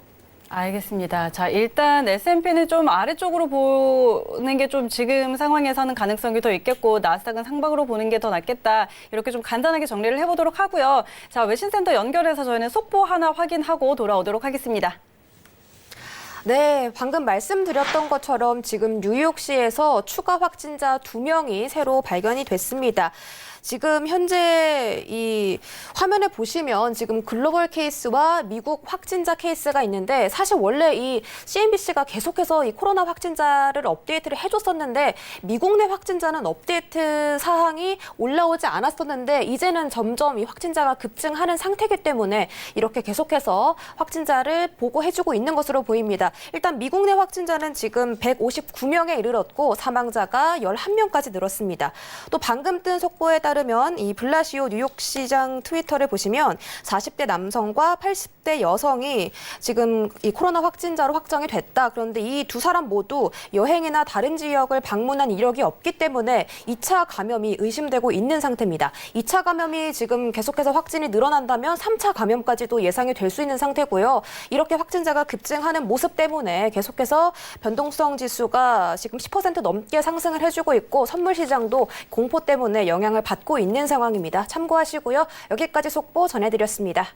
알겠습니다. 자, 일단 S&P는 좀 아래쪽으로 보는 게 좀 지금 상황에서는 가능성이 더 있겠고 나스닥은 상방으로 보는 게 더 낫겠다. 이렇게 좀 간단하게 정리를 해보도록 하고요. 자, 외신센터 연결해서 저희는 속보 하나 확인하고 돌아오도록 하겠습니다. 네, 방금 말씀드렸던 것처럼 지금 뉴욕시에서 추가 확진자 2명이 새로 발견이 됐습니다. 지금 현재 이 화면에 보시면 지금 글로벌 케이스와 미국 확진자 케이스가 있는데 사실 원래 이 CNBC가 계속해서 이 코로나 확진자를 업데이트를 해줬었는데 미국 내 확진자는 업데이트 사항이 올라오지 않았었는데 이제는 점점 이 확진자가 급증하는 상태이기 때문에 이렇게 계속해서 확진자를 보고해주고 있는 것으로 보입니다. 일단 미국 내 확진자는 지금 159명에 이르렀고 사망자가 11명까지 늘었습니다. 또 방금 뜬 속보에 따르면 이 블라시오 뉴욕시장 트위터를 보시면 40대 남성과 80대 여성이 지금 이 코로나 확진자로 확정이 됐다. 그런데 이 두 사람 모두 여행이나 다른 지역을 방문한 이력이 없기 때문에 2차 감염이 의심되고 있는 상태입니다. 2차 감염이 지금 계속해서 확진이 늘어난다면 3차 감염까지도 예상이 될 수 있는 상태고요. 이렇게 확진자가 급증하는 모습 때문에 계속해서 변동성 지수가 지금 10% 넘게 상승을 해주고 있고 선물 시장도 공포 때문에 영향을 받고 있는 상황입니다. 참고하시고요. 여기까지 속보 전해드렸습니다.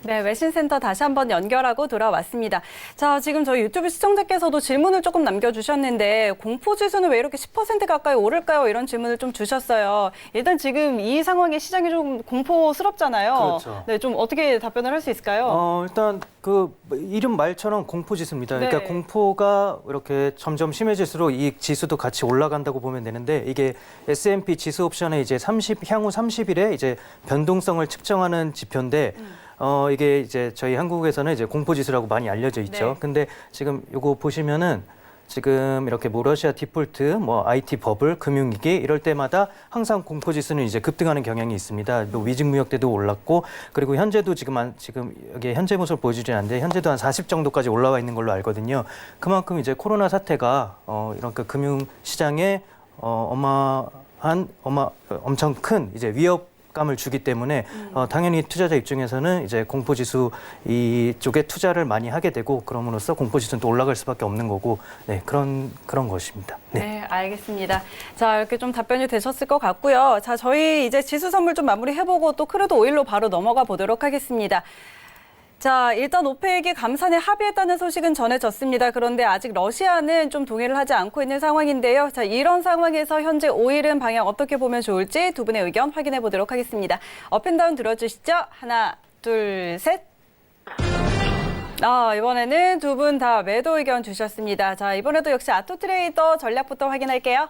네, 외신센터 다시 한번 연결하고 돌아왔습니다. 자, 지금 저희 유튜브 시청자께서도 질문을 조금 남겨주셨는데 공포지수는 왜 이렇게 10% 가까이 오를까요? 이런 질문을 좀 주셨어요. 일단 지금 이 상황에 시장이 좀 공포스럽잖아요. 그렇죠. 네, 좀 어떻게 답변을 할 수 있을까요? 일단 그 이름 말처럼 공포지수입니다. 네. 그러니까 공포가 이렇게 점점 심해질수록 이 지수도 같이 올라간다고 보면 되는데 이게 S&P 지수 옵션의 이제 향후 30일에 이제 변동성을 측정하는 지표인데 이게 이제 저희 한국에서는 이제 공포지수라고 많이 알려져 있죠. 네. 근데 지금 요거 보시면은 지금 이렇게 뭐 러시아 디폴트, 뭐 IT 버블, 금융위기 이럴 때마다 항상 공포지수는 이제 급등하는 경향이 있습니다. 또 위증무역 때도 올랐고 그리고 현재도 지금 여기 현재 모습을 보여주진 않는데 현재도 한 40 정도까지 올라와 있는 걸로 알거든요. 그만큼 이제 코로나 사태가 이렇게 금융시장에 엄청 큰 이제 위협감을 주기 때문에 당연히 투자자 입장에서는 이제 공포지수 이쪽에 투자를 많이 하게 되고 그럼으로써 공포지수는 또 올라갈 수밖에 없는 거고 네 그런 것입니다. 네, 알겠습니다. 자, 이렇게 좀 답변이 되셨을 것 같고요. 자, 저희 이제 지수 선물 좀 마무리해보고 또 크루드 오일로 바로 넘어가 보도록 하겠습니다. 자, 일단 오펙이 감산에 합의했다는 소식은 전해졌습니다. 그런데 아직 러시아는 좀 동의를 하지 않고 있는 상황인데요. 자, 이런 상황에서 현재 오일은 방향 어떻게 보면 좋을지 두 분의 의견 확인해 보도록 하겠습니다. 업앤다운 들어주시죠. 하나, 둘, 셋. 이번에는 두 분 다 매도 의견 주셨습니다. 자, 이번에도 역시 아토트레이더 전략부터 확인할게요.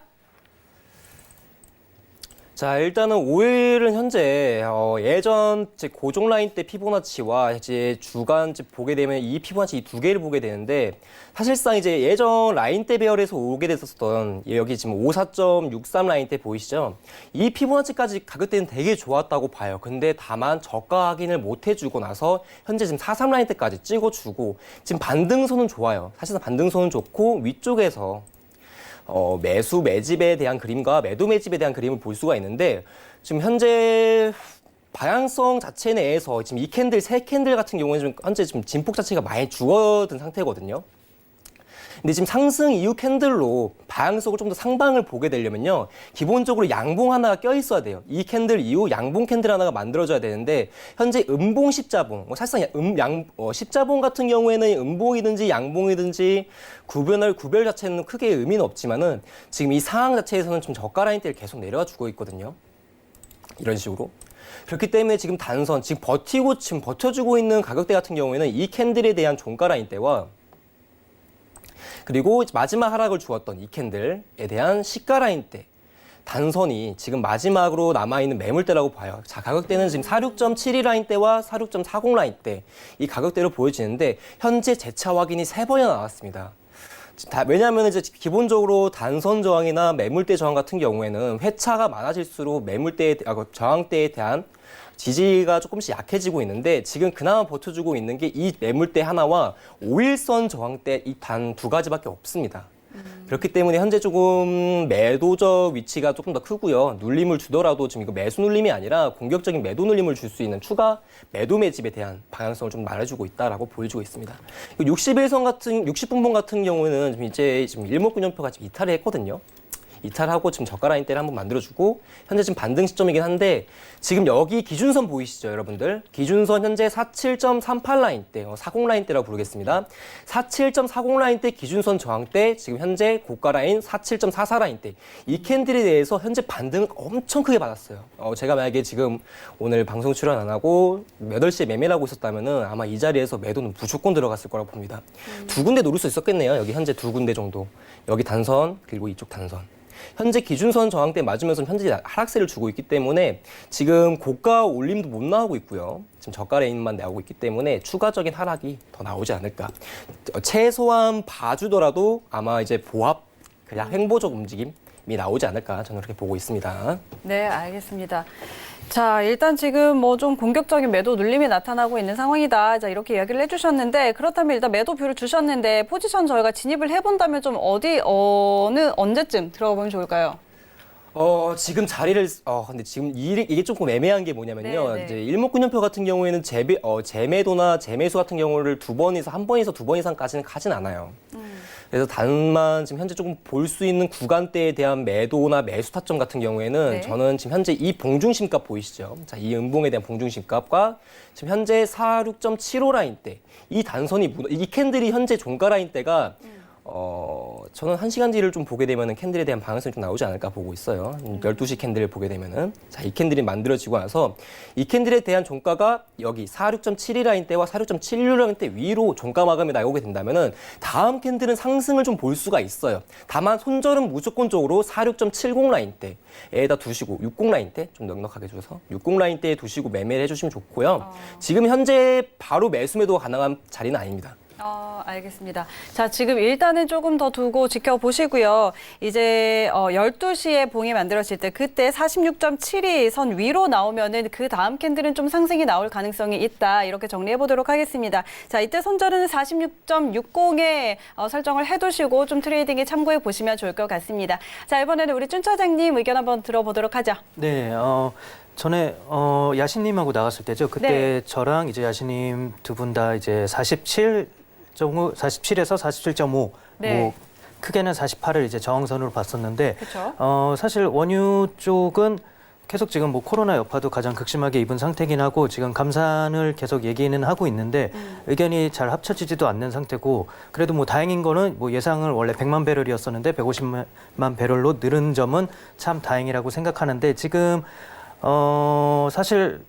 자, 일단은 오일은 현재 예전 고종 라인 때 피보나치와 이제 주간 보게 되면 이 피보나치 이 두 개를 보게 되는데 사실상 이제 예전 라인 때 배열에서 오게 됐었던 여기 지금 54.63 라인 때 보이시죠? 이 피보나치까지 가격대는 되게 좋았다고 봐요. 근데 다만 저가 확인을 못 해주고 나서 현재 지금 43 라인 때까지 찍어주고 지금 반등선은 좋아요. 사실상 반등선은 좋고 위쪽에서 매수 매집에 대한 그림과 매도 매집에 대한 그림을 볼 수가 있는데 지금 현재 방향성 자체 내에서 지금 이 캔들 세 캔들 같은 경우는 좀 현재 지금 진폭 자체가 많이 죽어든 상태거든요. 근데 지금 상승 이후 캔들로 방향성을 좀 더 상방을 보게 되려면요. 기본적으로 양봉 하나가 껴 있어야 돼요. 이 캔들 이후 양봉 캔들 하나가 만들어져야 되는데 현재 음봉 십자봉, 사실상 십자봉 같은 경우에는 음봉이든지 양봉이든지 구별 자체는 크게 의미는 없지만은 지금 이 상황 자체에서는 좀 저가 라인대를 계속 내려와 주고 있거든요. 이런 식으로. 그렇기 때문에 지금 단선, 지금 버텨주고 있는 가격대 같은 경우에는 이 캔들에 대한 종가 라인대와 그리고 마지막 하락을 주었던 이 캔들에 대한 시가 라인대 단선이 지금 마지막으로 남아있는 매물대라고 봐요. 자, 가격대는 지금 46.72 라인대와 46.40 라인대 이 가격대로 보여지는데 현재 재차 확인이 3번이나 나왔습니다. 왜냐하면 이제 기본적으로 단선 저항이나 매물대 저항 같은 경우에는 회차가 많아질수록 저항대에 대한 지지가 조금씩 약해지고 있는데 지금 그나마 버텨주고 있는 게 이 매물대 하나와 5일선 저항대 이 단 2가지밖에 없습니다. 그렇기 때문에 현재 조금 매도적 위치가 조금 더 크고요. 눌림을 주더라도 지금 이거 매수 눌림이 아니라 공격적인 매도 눌림을 줄 수 있는 추가 매도 매집에 대한 방향성을 좀 말해주고 있다라고 보여주고 있습니다. 60분봉 같은 경우는 지금 일목균형표가 지금 이탈을 했거든요. 이탈하고 지금 저가 라인대를 한번 만들어주고 현재 지금 반등 시점이긴 한데 지금 여기 기준선 보이시죠, 여러분들? 기준선 현재 47.38 라인대, 40 라인대라고 부르겠습니다. 47.40 라인대 기준선 저항대, 지금 현재 고가 라인 47.44 라인대. 이 캔들에 대해서 현재 반등을 엄청 크게 받았어요. 제가 만약에 지금 오늘 방송 출연 안 하고 8시에 매매를 하고 있었다면은 아마 이 자리에서 매도는 무조건 들어갔을 거라고 봅니다. 2군데 노릴 수 있었겠네요. 여기 현재 2군데 정도. 여기 단선, 그리고 이쪽 단선. 현재 기준선 저항대 맞으면서 현재 하락세를 주고 있기 때문에 지금 고가 올림도 못 나오고 있고요. 지금 저가 레인만 나오고 있기 때문에 추가적인 하락이 더 나오지 않을까. 최소한 봐주더라도 아마 이제 보합, 그냥 횡보적 움직임이 나오지 않을까 저는 그렇게 보고 있습니다. 네, 알겠습니다. 자, 일단 지금 뭐 좀 공격적인 매도 눌림이 나타나고 있는 상황이다. 자, 이렇게 이야기를 해주셨는데 그렇다면 일단 매도뷰를 주셨는데 포지션 저희가 진입을 해본다면 좀 언제쯤 들어가 보면 좋을까요? 지금 자리를, 근데 지금 이게 조금 애매한 게 뭐냐면요. 네. 이제 일목균형표 같은 경우에는 재매도나 재매수 같은 경우를 2번에서 1번에서 2번 이상까지는 가진 않아요. 그래서 다만 지금 현재 조금 볼 수 있는 구간대에 대한 매도나 매수 타점 같은 경우에는 네. 저는 지금 현재 이 봉중심값 보이시죠? 자, 이 음봉에 대한 봉중심값과 지금 현재 46.75 라인대, 이 단선이, 이 캔들이 현재 종가 라인대가 저는 1시간 뒤를 좀 보게 되면은 캔들에 대한 방향성이 좀 나오지 않을까 보고 있어요. 12시 캔들을 보게 되면은. 자, 이 캔들이 만들어지고 나서 이 캔들에 대한 종가가 여기 46.72 라인대와 46.76 라인대 위로 종가 마감이 나오게 된다면은 다음 캔들은 상승을 좀 볼 수가 있어요. 다만 손절은 무조건적으로 46.70 라인대에다 두시고 60 라인대 좀 넉넉하게 줘서 60 라인대에 두시고 매매를 해주시면 좋고요. 지금 현재 바로 매수 매도가 가능한 자리는 아닙니다. 알겠습니다. 자, 지금 일단은 조금 더 두고 지켜보시고요. 이제 12시에 봉이 만들어질 때 그때 46.72 선 위로 나오면은 그 다음 캔들은 좀 상승이 나올 가능성이 있다. 이렇게 정리해 보도록 하겠습니다. 자, 이때 손절은 46.60에 설정을 해두시고 좀 트레이딩에 참고해 보시면 좋을 것 같습니다. 자, 이번에는 우리 준 차장님 의견 한번 들어보도록 하죠. 네, 전에 야신님하고 나갔을 때죠. 그때 네. 저랑 이제 야신님 두 분 다 이제 47에서 47.5, 네. 뭐 크게는 48을 이제 저항선으로 봤었는데, 그렇죠. 사실 원유 쪽은 계속 지금 뭐 코로나 여파도 가장 극심하게 입은 상태긴 하고 지금 감산을 계속 얘기는 하고 있는데 의견이 잘 합쳐지지도 않는 상태고, 그래도 뭐 다행인 거는 뭐 예상을 원래 100만 배럴이었었는데 150만 배럴로 늘은 점은 참 다행이라고 생각하는데, 지금 사실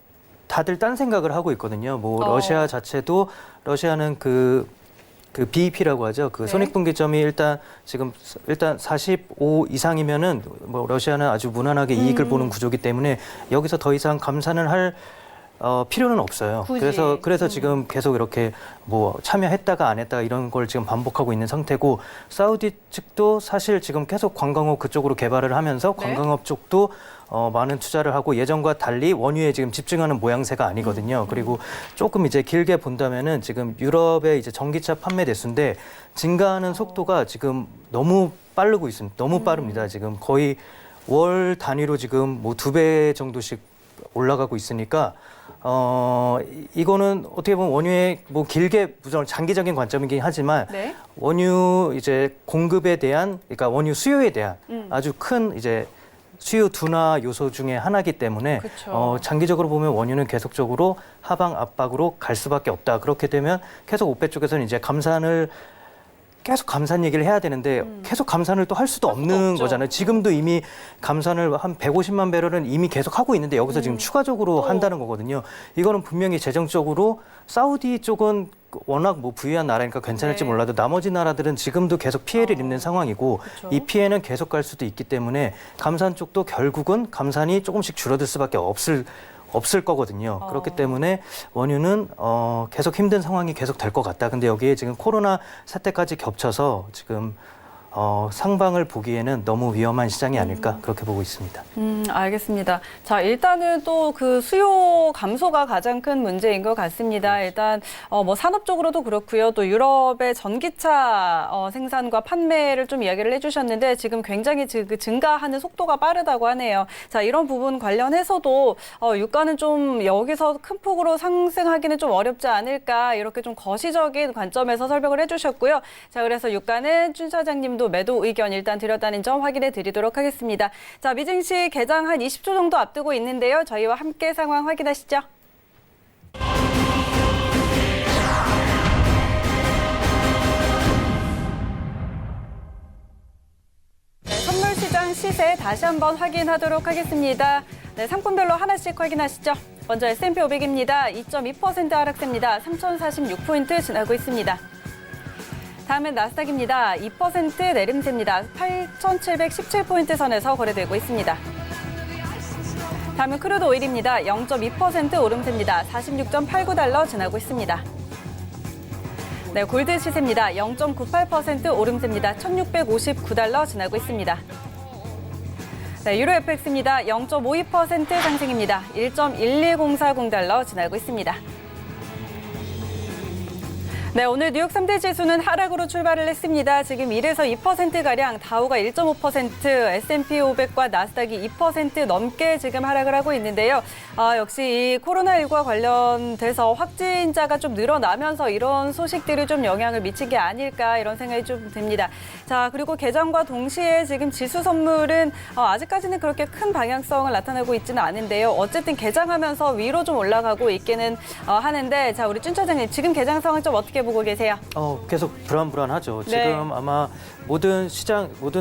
다들 딴 생각을 하고 있거든요. 뭐 러시아 자체도, 러시아는 그 BEP라고 하죠. 그 네. 손익분기점이 일단 45 이상이면은 뭐 러시아는 아주 무난하게 이익을 보는 구조기 때문에 여기서 더 이상 감산을 할 필요는 없어요. 굳이. 그래서 지금 계속 이렇게 뭐 참여했다가 안 했다가 이런 걸 지금 반복하고 있는 상태고, 사우디 측도 사실 지금 계속 관광업 그쪽으로 개발을 하면서 네. 관광업 쪽도 많은 투자를 하고 예전과 달리 원유에 지금 집중하는 모양새가 아니거든요. 그리고 조금 이제 길게 본다면은 지금 유럽의 이제 전기차 판매 대수인데 증가하는 속도가 지금 너무 빠르고 있습니다. 너무 빠릅니다. 지금 거의 월 단위로 지금 뭐 2배 정도씩 올라가고 있으니까 이거는 어떻게 보면 원유의 뭐 길게 무슨 장기적인 관점이긴 하지만 네. 원유 이제 공급에 대한, 그러니까 원유 수요에 대한 아주 큰 이제 수요 둔화 요소 중에 하나이기 때문에 그쵸. 장기적으로 보면 원유는 계속적으로 하방 압박으로 갈 수밖에 없다. 그렇게 되면 계속 오페 쪽에서는 이제 감산을 계속 감산 얘기를 해야 되는데 계속 감산을 또 할 수도 없는 없죠. 거잖아요. 지금도 이미 감산을 한 150만 배럴은 이미 계속 하고 있는데 여기서 지금 추가적으로 한다는 거거든요. 이거는 분명히 재정적으로 사우디 쪽은 워낙 뭐 부유한 나라니까 괜찮을지 네. 몰라도 나머지 나라들은 지금도 계속 피해를 입는 상황이고 그렇죠. 이 피해는 계속 갈 수도 있기 때문에 감산 쪽도 결국은 감산이 조금씩 줄어들 수밖에 없을 거거든요. 그렇기 때문에 원유는 계속 힘든 상황이 계속 될 것 같다. 근데 여기에 지금 코로나 사태까지 겹쳐서 지금 상방을 보기에는 너무 위험한 시장이 아닐까 그렇게 보고 있습니다. 알겠습니다. 자, 일단은 또 그 수요 감소가 가장 큰 문제인 것 같습니다. 일단 뭐 산업적으로도 그렇고요. 또 유럽의 전기차 생산과 판매를 좀 이야기를 해주셨는데 지금 굉장히 그 증가하는 속도가 빠르다고 하네요. 자, 이런 부분 관련해서도 유가는 좀 여기서 큰 폭으로 상승하기는 좀 어렵지 않을까 이렇게 좀 거시적인 관점에서 설명을 해주셨고요. 자, 그래서 유가는 준 사장님도 매도 의견 일단 드렸다는 점 확인해 드리도록 하겠습니다. 자, 미증시 개장 한 20초 정도 앞두고 있는데요. 저희와 함께 상황 확인하시죠. 네, 선물 시장 시세 다시 한번 확인하도록 하겠습니다. 네, 상품별로 하나씩 확인하시죠. 먼저 S&P 500입니다. 2.2% 하락세입니다. 3,046포인트 지나고 있습니다. 다음은 나스닥입니다. 2% 내림세입니다. 8,717포인트 선에서 거래되고 있습니다. 다음은 크루드 오일입니다. 0.2% 오름세입니다. 46.89달러 지나고 있습니다. 네, 골드 시세입니다. 0.98% 오름세입니다. 1,659달러 지나고 있습니다. 네, 유로 FX입니다. 0.52% 상승입니다. 1.11040달러 지나고 있습니다. 네, 오늘 뉴욕 3대 지수는 하락으로 출발을 했습니다. 지금 1에서 2%가량 다우가 1.5%, S&P 500과 나스닥이 2% 넘게 지금 하락을 하고 있는데요. 역시 이 코로나19와 관련돼서 확진자가 좀 늘어나면서 이런 소식들이 좀 영향을 미친 게 아닐까 이런 생각이 좀 듭니다. 자, 그리고 개장과 동시에 지금 지수 선물은 아직까지는 그렇게 큰 방향성을 나타내고 있지는 않은데요. 어쨌든 개장하면서 위로 좀 올라가고 있기는 하는데 자, 우리 준 차장님 지금 개장 상황 좀 어떻게 보고 계세요? 계속 불안불안하죠. 네. 지금 아마 모든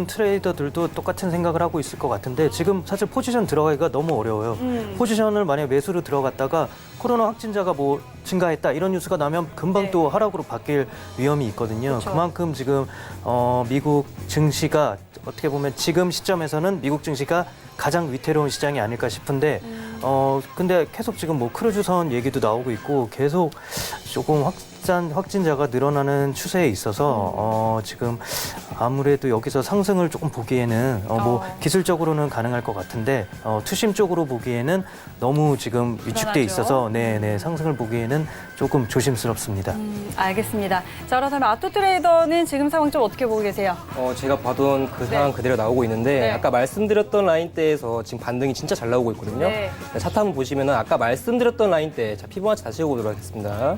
트레이더들도 똑같은 생각을 하고 있을 것 같은데 지금 사실 포지션 들어가기가 너무 어려워요. 포지션을 만약 매수로 들어갔다가 코로나 확진자가 뭐 증가했다 이런 뉴스가 나면 금방 네. 또 하락으로 바뀔 위험이 있거든요. 그렇죠. 그만큼 지금 미국 증시가 어떻게 보면 지금 시점에서는 미국 증시가 가장 위태로운 시장이 아닐까 싶은데 근데 계속 지금 뭐 크루즈선 얘기도 나오고 있고 계속 조금 확진자가 늘어나는 추세에 있어서 지금 아무래도 여기서 상승을 조금 보기에는 뭐 기술적으로는 가능할 것 같은데 투심적으로 보기에는 너무 지금 위축돼 불안하죠. 있어서 네, 상승을 보기에는 조금 조심스럽습니다. 알겠습니다. 자, 그렇다면 아토트레이더는 지금 상황 좀 어떻게 보고 계세요? 제가 봐둔 그 상황 그대로 나오고 있는데 네. 아까 말씀드렸던 라인대에서 지금 반등이 진짜 잘 나오고 있거든요. 네. 차트 한번 보시면은 아까 말씀드렸던 라인대, 자, 피보나치 다시 보도록 하겠습니다.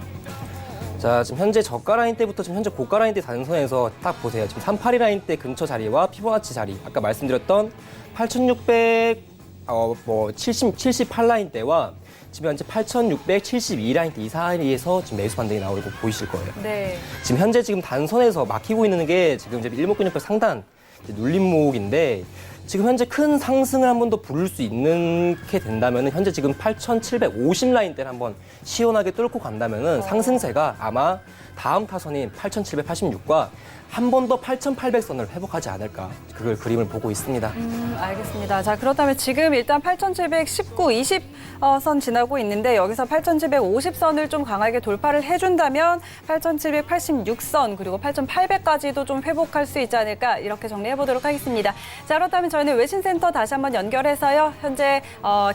자, 지금 현재 저가 라인대부터 지금 현재 고가 라인대 단선에서 딱 보세요. 지금 382 라인대 근처 자리와 피보나치 자리, 아까 말씀드렸던 8,678 라인대와 지금 현재 8,672 라인대 이 사이에서 지금 매수 반등이 나오고 보이실 거예요. 네. 지금 현재 지금 단선에서 막히고 있는 게 지금 이제 일목근육별 상단 눌림목인데 지금 현재 큰 상승을 한 번 더 부를 수 있는 게 된다면은 현재 지금 8,750 라인대를 한번 시원하게 뚫고 간다면은 상승세가 아마 다음 타선인 8,786과 한 번 더 8,800선을 회복하지 않을까 그걸 그림을 보고 있습니다. 알겠습니다. 자, 그렇다면 지금 일단 8,719, 20선 지나고 있는데 여기서 8,750선을 좀 강하게 돌파를 해준다면 8,786선 그리고 8,800까지도 좀 회복할 수 있지 않을까 이렇게 정리해 보도록 하겠습니다. 자, 그렇다면 저희는 외신센터 다시 한번 연결해서요. 현재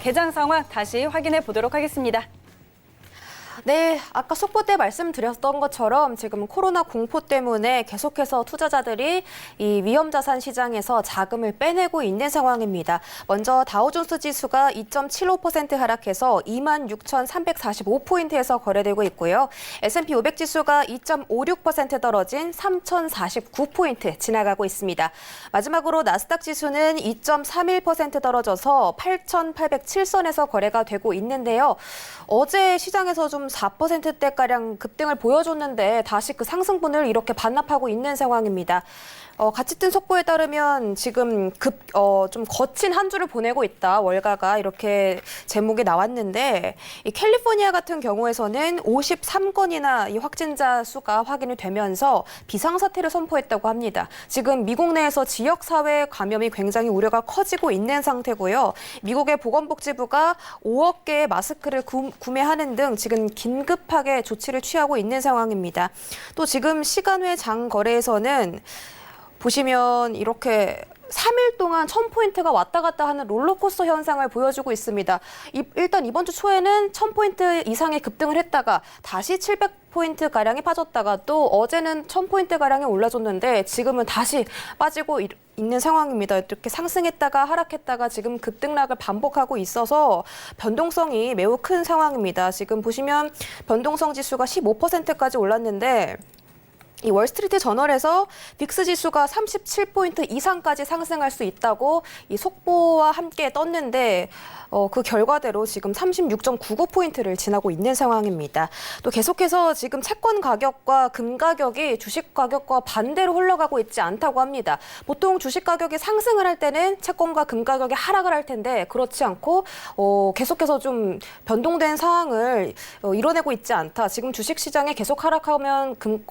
개장 상황 다시 확인해 보도록 하겠습니다. 네, 아까 속보 때 말씀드렸던 것처럼 지금 코로나 공포 때문에 계속해서 투자자들이 이 위험자산 시장에서 자금을 빼내고 있는 상황입니다. 먼저 다우존스 지수가 2.75% 하락해서 26,345포인트에서 거래되고 있고요. S&P 500 지수가 2.56% 떨어진 3,049포인트 지나가고 있습니다. 마지막으로 나스닥 지수는 2.31% 떨어져서 8,807선에서 거래가 되고 있는데요. 어제 시장에서 좀 0.4%대가량 급등을 보여줬는데 다시 그 상승분을 이렇게 반납하고 있는 상황입니다. 같이 뜬 속보에 따르면 지금 좀 거친 한 주를 보내고 있다. 월가가 이렇게 제목이 나왔는데 이 캘리포니아 같은 경우에서는 53건이나 이 확진자 수가 확인이 되면서 비상사태를 선포했다고 합니다. 지금 미국 내에서 지역사회 감염이 굉장히 우려가 커지고 있는 상태고요. 미국의 보건복지부가 5억 개의 마스크를 구매하는 등 지금 긴급하게 조치를 취하고 있는 상황입니다. 또 지금 시간외 장거래에서는 보시면 이렇게 3일 동안 1000포인트가 왔다 갔다 하는 롤러코스터 현상을 보여주고 있습니다. 일단 이번 주 초에는 1000포인트 이상의 급등을 했다가 다시 700포인트가량이 빠졌다가 또 어제는 1000포인트가량이 올라줬는데 지금은 다시 빠지고 있는 상황입니다. 이렇게 상승했다가 하락했다가 지금 급등락을 반복하고 있어서 변동성이 매우 큰 상황입니다. 지금 보시면 변동성 지수가 15%까지 올랐는데 이 월스트리트 저널에서 빅스 지수가 37포인트 이상까지 상승할 수 있다고 이 속보와 함께 떴는데 그 결과대로 지금 36.99포인트를 지나고 있는 상황입니다. 또 계속해서 지금 채권 가격과 금 가격이 주식 가격과 반대로 흘러가고 있지 않다고 합니다. 보통 주식 가격이 상승을 할 때는 채권과 금 가격이 하락을 할 텐데 그렇지 않고 계속해서 좀 변동된 상황을 이뤄내고 있지 않다. 지금 주식 시장에 계속 하락하면 금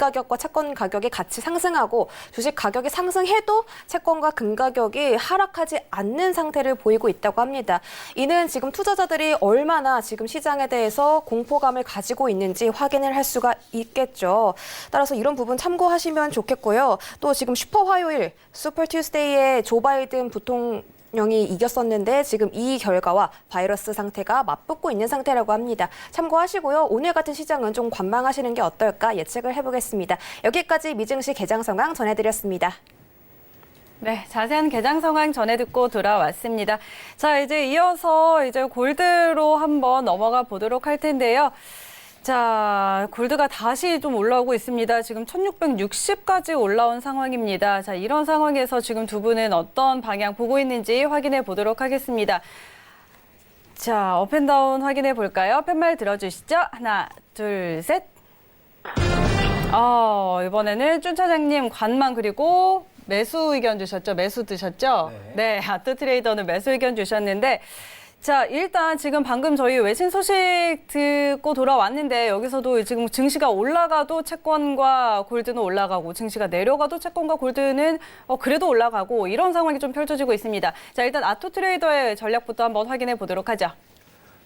가격과 채권 가격이 같이 상승하고 주식 가격이 상승해도 채권과 금 가격이 하락하지 않는 상태를 보이고 있다고 합니다. 이는 지금 투자자들이 얼마나 지금 시장에 대해서 공포감을 가지고 있는지 확인을 할 수가 있겠죠. 따라서 이런 부분 참고하시면 좋겠고요. 또 지금 슈퍼 화요일, 슈퍼 투스데이에 조 바이든 부통령이 이겼었는데 지금 이 결과와 바이러스 상태가 맞붙고 있는 상태라고 합니다. 참고하시고요. 오늘 같은 시장은 좀 관망하시는 게 어떨까 예측을 해보겠습니다. 여기까지 미증시 개장 상황 전해드렸습니다. 네, 자세한 개장 상황 전해 듣고 돌아왔습니다. 자, 이제 이어서 이제 골드로 한번 넘어가 보도록 할 텐데요. 자, 골드가 다시 좀 올라오고 있습니다. 지금 1660까지 올라온 상황입니다. 자, 이런 상황에서 지금 두 분은 어떤 방향 보고 있는지 확인해 보도록 하겠습니다. 자, 업앤다운 확인해 볼까요? 팻말 들어주시죠. 하나, 둘, 셋. 이번에는 준 차장님 관망 그리고 매수 의견 주셨죠? 매수 드셨죠? 네, 아트 트레이더는 매수 의견 주셨는데 자, 일단 지금 방금 저희 외신 소식 듣고 돌아왔는데 여기서도 지금 증시가 올라가도 채권과 골드는 올라가고 증시가 내려가도 채권과 골드는 그래도 올라가고 이런 상황이 좀 펼쳐지고 있습니다. 자, 일단 아트 트레이더의 전략부터 한번 확인해 보도록 하죠.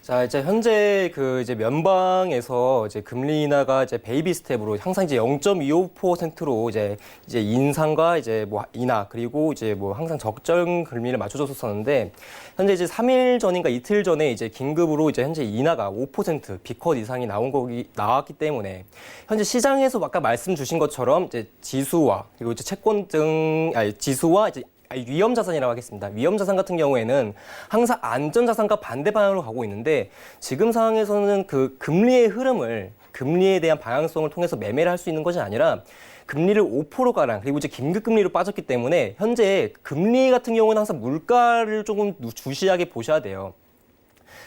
자, 이제 현재 이제 면방에서 이제 금리 인하가 이제 베이비 스텝으로 항상 이제 0.25%로 이제 인상과 이제 뭐 인하 그리고 이제 뭐 항상 적정 금리를 맞춰줬었는데 현재 이제 3일 전인가 이틀 전에 이제 긴급으로 이제 현재 인하가 5% B컷 이상이 나왔기 때문에 현재 시장에서 아까 말씀 주신 것처럼 이제 지수와 그리고 이제 채권 등 지수와 이제 위험 자산이라고 하겠습니다. 위험 자산 같은 경우에는 항상 안전 자산과 반대 방향으로 가고 있는데 지금 상황에서는 그 금리의 흐름을 금리에 대한 방향성을 통해서 매매를 할 수 있는 것이 아니라 금리를 5%가량 그리고 이제 긴급금리로 빠졌기 때문에 현재 금리 같은 경우는 항상 물가를 조금 주시하게 보셔야 돼요.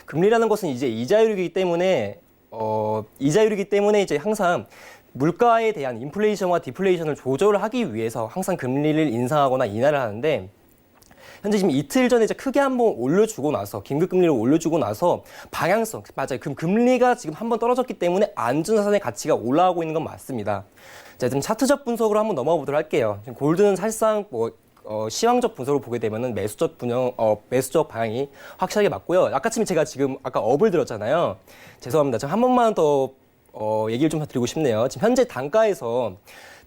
금리라는 것은 이제 이자율이기 때문에 이제 항상 물가에 대한 인플레이션과 디플레이션을 조절을 하기 위해서 항상 금리를 인상하거나 인하를 하는데 현재 지금 이틀 전에 이제 크게 한번 올려주고 나서 긴급금리를 올려주고 나서 방향성 맞아요. 금리가 지금 한번 떨어졌기 때문에 안전자산의 가치가 올라가고 있는 건 맞습니다. 자, 지금 차트적 분석으로 한번 넘어가 보도록 할게요. 지금 골드는 사실상 시황적 분석으로 보게 되면은 매수적 방향이 확실하게 맞고요. 아까쯤에 제가 지금 아까 업을 들었잖아요. 죄송합니다. 제가 한 번만 더 얘기를 좀 드리고 싶네요. 지금 현재 단가에서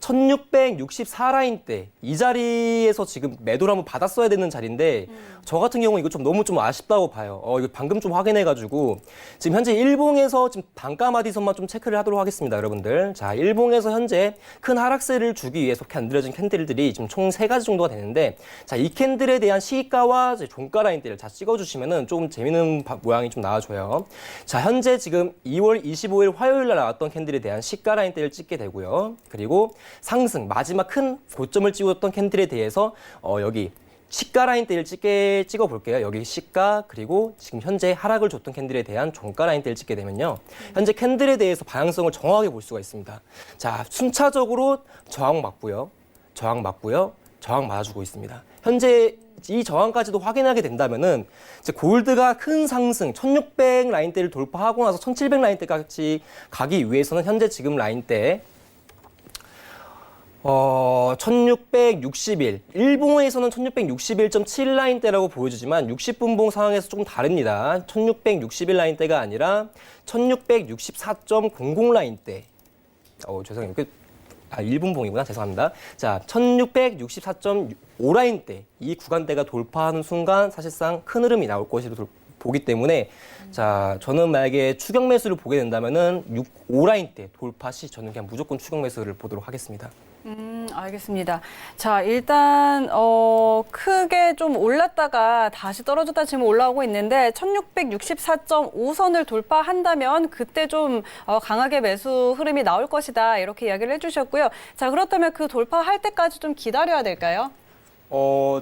1664라인대 이 자리에서 지금 매도를 한번 받았어야 되는 자리인데 저 같은 경우 이거 너무 아쉽다고 봐요. 이거 방금 좀 확인해가지고 지금 현재 일봉에서 지금 단가 마디선만 좀 체크를 하도록 하겠습니다, 여러분들. 자, 일봉에서 현재 큰 하락세를 주기 위해서 만들어진 캔들들이 지금 총 3가지 정도가 되는데 자, 이 캔들에 대한 시가 종가 라인대를 다 찍어주시면은 조금 재밌는 모양이 좀 나와줘요. 자, 현재 지금 2월 25일 화요일 날 나왔던 캔들에 대한 시가 라인대를 찍게 되고요. 그리고 상승 마지막 큰 고점을 찍었던 캔들에 대해서 여기 시가 라인대를 찍어 볼게요. 여기 시가 그리고 지금 현재 하락을 줬던 캔들에 대한 종가 라인대를 찍게 되면요. 현재 캔들에 대해서 방향성을 정확하게 볼 수가 있습니다. 자, 순차적으로 저항 맞고요. 저항 맞고요. 저항 맞아주고 있습니다. 현재 이 저항까지도 확인하게 된다면은 이제 골드가 큰 상승 1600 라인대를 돌파하고 나서 1700 라인대까지 가기 위해서는 현재 지금 라인대 1661. 일봉에서는 1661.7 라인대라고 보여주지만 60분봉 상황에서 조금 다릅니다. 1661 라인대가 아니라 1664.00 라인대. 죄송해요. 1분봉이구나. 죄송합니다. 자, 1664.5 라인대. 이 구간대가 돌파하는 순간 사실상 큰 흐름이 나올 것으로 보기 때문에 자, 저는 만약에 추격 매수를 보게 된다면은 5 라인대 돌파 시 저는 그냥 무조건 추격 매수를 보도록 하겠습니다. 알겠습니다. 자, 일단 크게 좀 올랐다가 다시 떨어졌다 지금 올라오고 있는데 1664.5선을 돌파한다면 그때 좀 강하게 매수 흐름이 나올 것이다 이렇게 이야기를 해주셨고요. 자, 그렇다면 그 돌파할 때까지 좀 기다려야 될까요?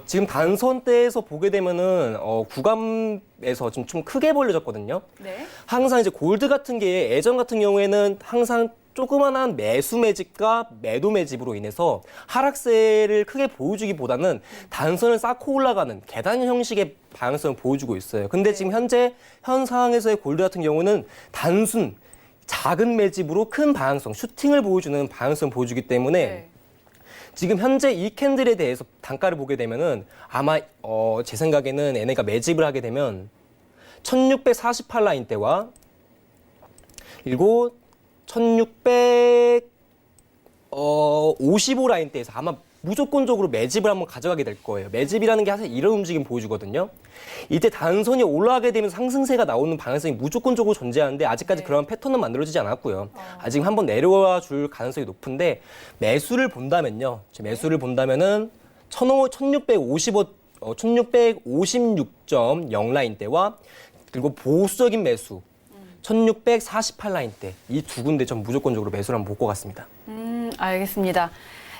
지금 단선대에서 보게 되면은 구간에서 좀 크게 벌려졌거든요. 네. 항상 이제 골드 같은 게 예전 같은 경우에는 항상 조그만한 매수 매집과 매도 매집으로 인해서 하락세를 크게 보여주기보다는 단선을 쌓고 올라가는 계단 형식의 방향성을 보여주고 있어요. 근데 지금 현재 현 상황에서의 골드 같은 경우는 단순 작은 매집으로 큰 방향성, 슈팅을 보여주는 방향성을 보여주기 때문에 네. 지금 현재 이 캔들에 대해서 단가를 보게 되면은 아마 제 생각에는 얘네가 매집을 하게 되면 1648 라인대와 그리고 1655 라인대에서 아마 무조건적으로 매집을 한번 가져가게 될 거예요. 매집이라는 게 사실 이런 움직임 보여주거든요. 이때 단선이 올라가게 되면 상승세가 나오는 방향성이 무조건적으로 존재하는데 아직까지 네. 그런 패턴은 만들어지지 않았고요. 아직 한번 내려와 줄 가능성이 높은데 매수를 본다면요. 매수를 본다면은 1656점 0 라인대와 그리고 보수적인 매수 1648 라인대 이 두 군데 좀 무조건적으로 매수를 한번 볼 것 같습니다. 알겠습니다.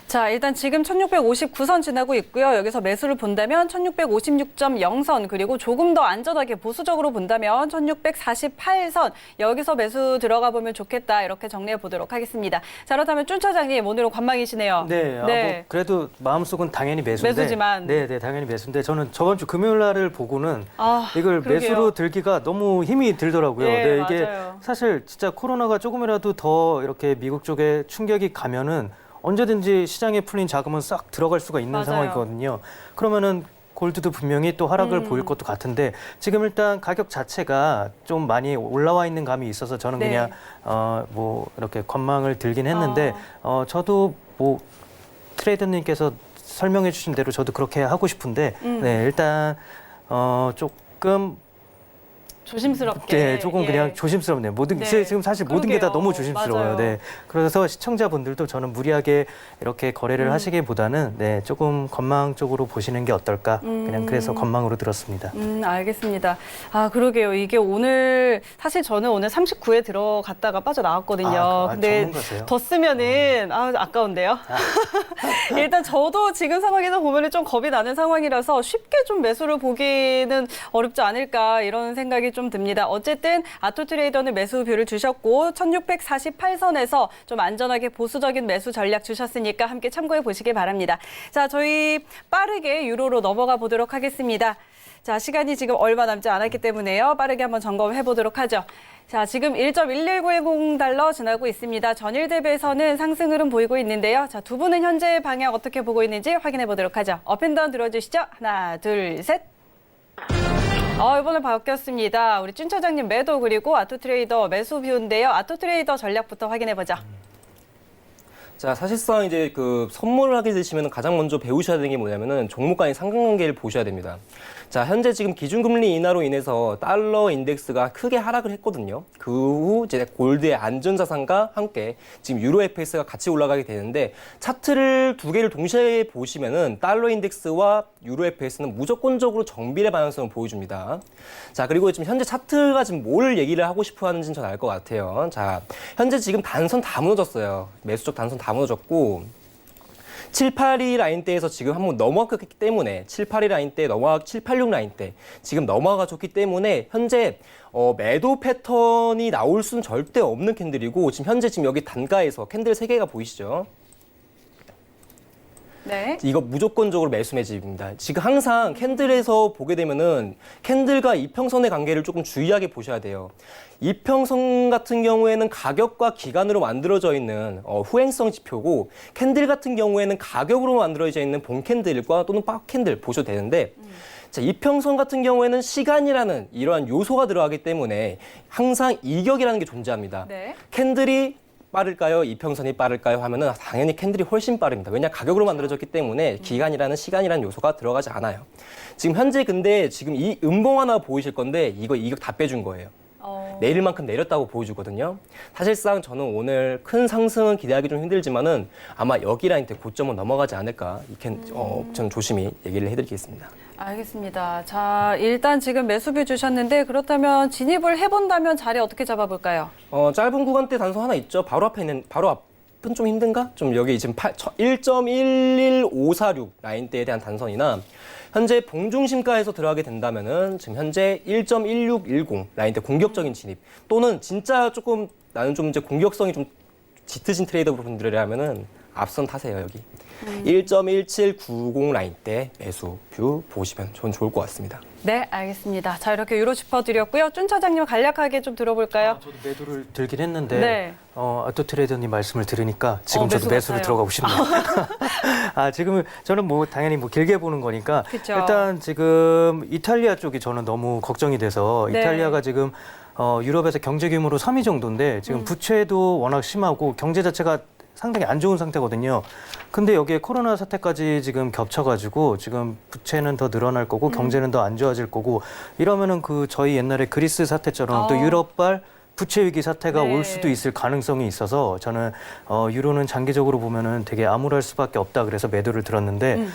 자, 일단 지금 1659선 지나고 있고요. 여기서 매수를 본다면 1656.0선 그리고 조금 더 안전하게 보수적으로 본다면 1648선 여기서 매수 들어가 보면 좋겠다 이렇게 정리해 보도록 하겠습니다. 자, 그렇다면 쭌 차장님 오늘은 관망이시네요. 네, 뭐 그래도 마음속은 당연히 매수인데. 매수지만. 네, 당연히 매수인데 저는 저번 주 금요일 날을 보고는 이걸 그러게요. 매수로 들기가 너무 힘이 들더라고요. 네, 이게 맞아요. 사실 진짜 코로나가 조금이라도 더 이렇게 미국 쪽에 충격이 가면은 언제든지 시장에 풀린 자금은 싹 들어갈 수가 있는 맞아요. 상황이거든요. 그러면은 골드도 분명히 또 하락을 보일 것도 같은데 지금 일단 가격 자체가 좀 많이 올라와 있는 감이 있어서 저는 네. 그냥 뭐 이렇게 관망을 들긴 했는데 저도 뭐 트레이더님께서 설명해 주신 대로 저도 그렇게 하고 싶은데 네, 일단 조금 조심스럽게. 네, 조금 그냥 조심스럽네요. 네. 지금 사실 모든 게 다 그러게요. 너무 조심스러워요. 맞아요. 네. 그래서 시청자분들도 저는 무리하게 이렇게 거래를 하시기보다는 네, 조금 건망 쪽으로 보시는 게 어떨까? 그냥 그래서 건망으로 들었습니다. 알겠습니다. 그러게요. 이게 오늘 사실 저는 오늘 39에 들어갔다가 빠져나왔거든요. 근데 전문가세요? 더 쓰면은 아까운데요. 일단 저도 지금 상황에서 보면은 좀 겁이 나는 상황이라서 쉽게 좀 매수를 보기는 어렵지 않을까 이런 생각이 좀 듭니다. 어쨌든 아토트레이더는 매수뷰를 주셨고 1648선에서 좀 안전하게 보수적인 매수 전략 주셨으니까 함께 참고해 보시기 바랍니다. 자, 저희 빠르게 유로로 넘어가 보도록 하겠습니다. 자, 시간이 지금 얼마 남지 않았기 때문에요. 빠르게 한번 점검해 보도록 하죠. 자, 지금 1.11910달러 지나고 있습니다. 전일 대비해서는 상승 흐름 보이고 있는데요. 자, 두 분은 현재 방향 어떻게 보고 있는지 확인해 보도록 하죠. 업앤다운 들어주시죠. 하나, 둘, 셋. 이번에 바뀌었습니다. 우리 쭌 차장님 매도 그리고 아토트레이더 매수 뷰인데요. 아토트레이더 전략부터 확인해 보죠. 자, 사실상 이제 그 선물을 하게 되시면 가장 먼저 배우셔야 되는 게 뭐냐면은 종목 간의 상관관계를 보셔야 됩니다. 자, 현재 지금 기준금리 인하로 인해서 달러 인덱스가 크게 하락을 했거든요. 그 후 이제 골드의 안전자산과 함께 지금 유로 FX가 같이 올라가게 되는데 차트를 두 개를 동시에 보시면은 달러 인덱스와 유로 FX는 무조건적으로 정비례 방향성을 보여줍니다. 자, 그리고 지금 현재 차트가 지금 뭘 얘기를 하고 싶어 하는지는 전 알 것 같아요. 자, 현재 지금 단선 다 무너졌어요. 매수적 단선 다 무너졌고 782 라인대에서 지금 한번 넘어갔기 때문에 782 라인대 넘어가 786 라인대 지금 넘어가졌기 때문에 현재 매도 패턴이 나올 수는 절대 없는 캔들이고 지금 현재 여기 단가에서 캔들 3개가 보이시죠? 네. 이거 무조건적으로 매수 매집입니다. 지금 항상 캔들에서 보게 되면은 캔들과 이평선의 관계를 조금 주의하게 보셔야 돼요. 이평선 같은 경우에는 가격과 기간으로 만들어져 있는 후행성 지표고 캔들 같은 경우에는 가격으로 만들어져 있는 본 캔들과 또는 박 캔들 보셔도 되는데 자, 이평선 같은 경우에는 시간이라는 이러한 요소가 들어가기 때문에 항상 이격이라는 게 존재합니다. 네. 캔들이 빠를까요? 이평선이 빠를까요? 하면은 당연히 캔들이 훨씬 빠릅니다. 왜냐 가격으로 만들어졌기 때문에 기간이라는 시간이라는 요소가 들어가지 않아요. 지금 현재 근데 지금 이 음봉 하나 보이실 건데 이거 이격 다 빼준 거예요. 내일만큼 내렸다고 보여주거든요. 사실상 저는 오늘 큰 상승은 기대하기 좀 힘들지만은 아마 여기 라인 때 고점은 넘어가지 않을까 저는 조심히 얘기를 해드리겠습니다. 알겠습니다. 자, 일단 지금 매수뷰 주셨는데 그렇다면 진입을 해본다면 자리 어떻게 잡아볼까요? 짧은 구간대 단선 하나 있죠. 바로 앞은 좀 힘든가? 좀 여기 지금 1.11546 라인대에 대한 단선이나 현재 봉중심가에서 들어가게 된다면은 지금 현재 1.1610 라인대 공격적인 진입 또는 진짜 조금 나는 좀 이제 공격성이 좀 짙으신 트레이더 분들이라면은 앞선 타세요 여기. 1.1790 라인대 매수 뷰 보시면 전 좋을 것 같습니다. 네, 알겠습니다. 자, 이렇게 유로 짚어드렸고요. 준 차장님 간략하게 좀 들어볼까요? 저도 매도를 들긴 했는데 네. 아토 트레이더님 말씀을 들으니까 지금 저도 매수 매수를 같아요. 들어가고 싶네요. 지금은 저는 당연히 길게 보는 거니까 그쵸. 일단 지금 이탈리아 쪽이 저는 너무 걱정이 돼서 네. 이탈리아가 지금 유럽에서 경제 규모로 3위 정도인데 지금 부채도 워낙 심하고 경제 자체가 상당히 안 좋은 상태거든요. 근데 여기에 코로나 사태까지 지금 겹쳐가지고 지금 부채는 더 늘어날 거고 경제는 더 안 좋아질 거고 이러면은 저희 옛날에 그리스 사태처럼 또 유럽발 부채 위기 사태가 네. 올 수도 있을 가능성이 있어서 저는 유로는 장기적으로 보면은 되게 암울할 수밖에 없다 그래서 매도를 들었는데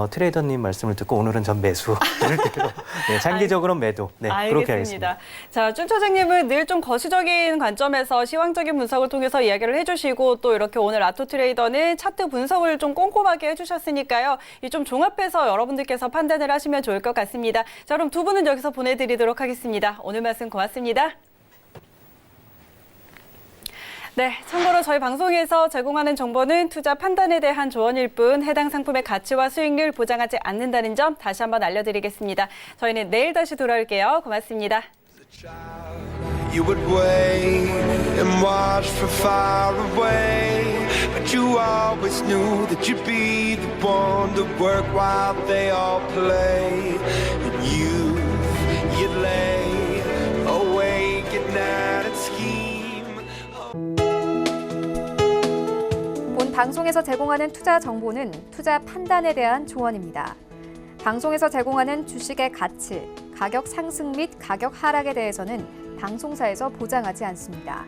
트레이더님 말씀을 듣고 오늘은 전 매수를 들고 네, 장기적으로 매도 네, 그렇게 하겠습니다. 알겠습니다. 자, 준 차장님은 늘 좀 거시적인 관점에서 시황적인 분석을 통해서 이야기를 해주시고 또 이렇게 오늘 아토 트레이더는 차트 분석을 좀 꼼꼼하게 해주셨으니까요. 이 좀 종합해서 여러분들께서 판단을 하시면 좋을 것 같습니다. 자, 그럼 두 분은 여기서 보내드리도록 하겠습니다. 오늘 말씀 고맙습니다. 네, 참고로 저희 방송에서 제공하는 정보는 투자 판단에 대한 조언일 뿐 해당 상품의 가치와 수익률 보장하지 않는다는 점 다시 한번 알려드리겠습니다. 저희는 내일 다시 돌아올게요. 고맙습니다. You would wait and watch from far away, but you always knew that you'd be the one to work while they all play. And you'd lay awake at night and scheme. 본 방송에서 제공하는 투자 정보는 투자 판단에 대한 조언입니다. 방송에서 제공하는 주식의 가치, 가격 상승 및 가격 하락에 대해서는 방송사에서 보장하지 않습니다.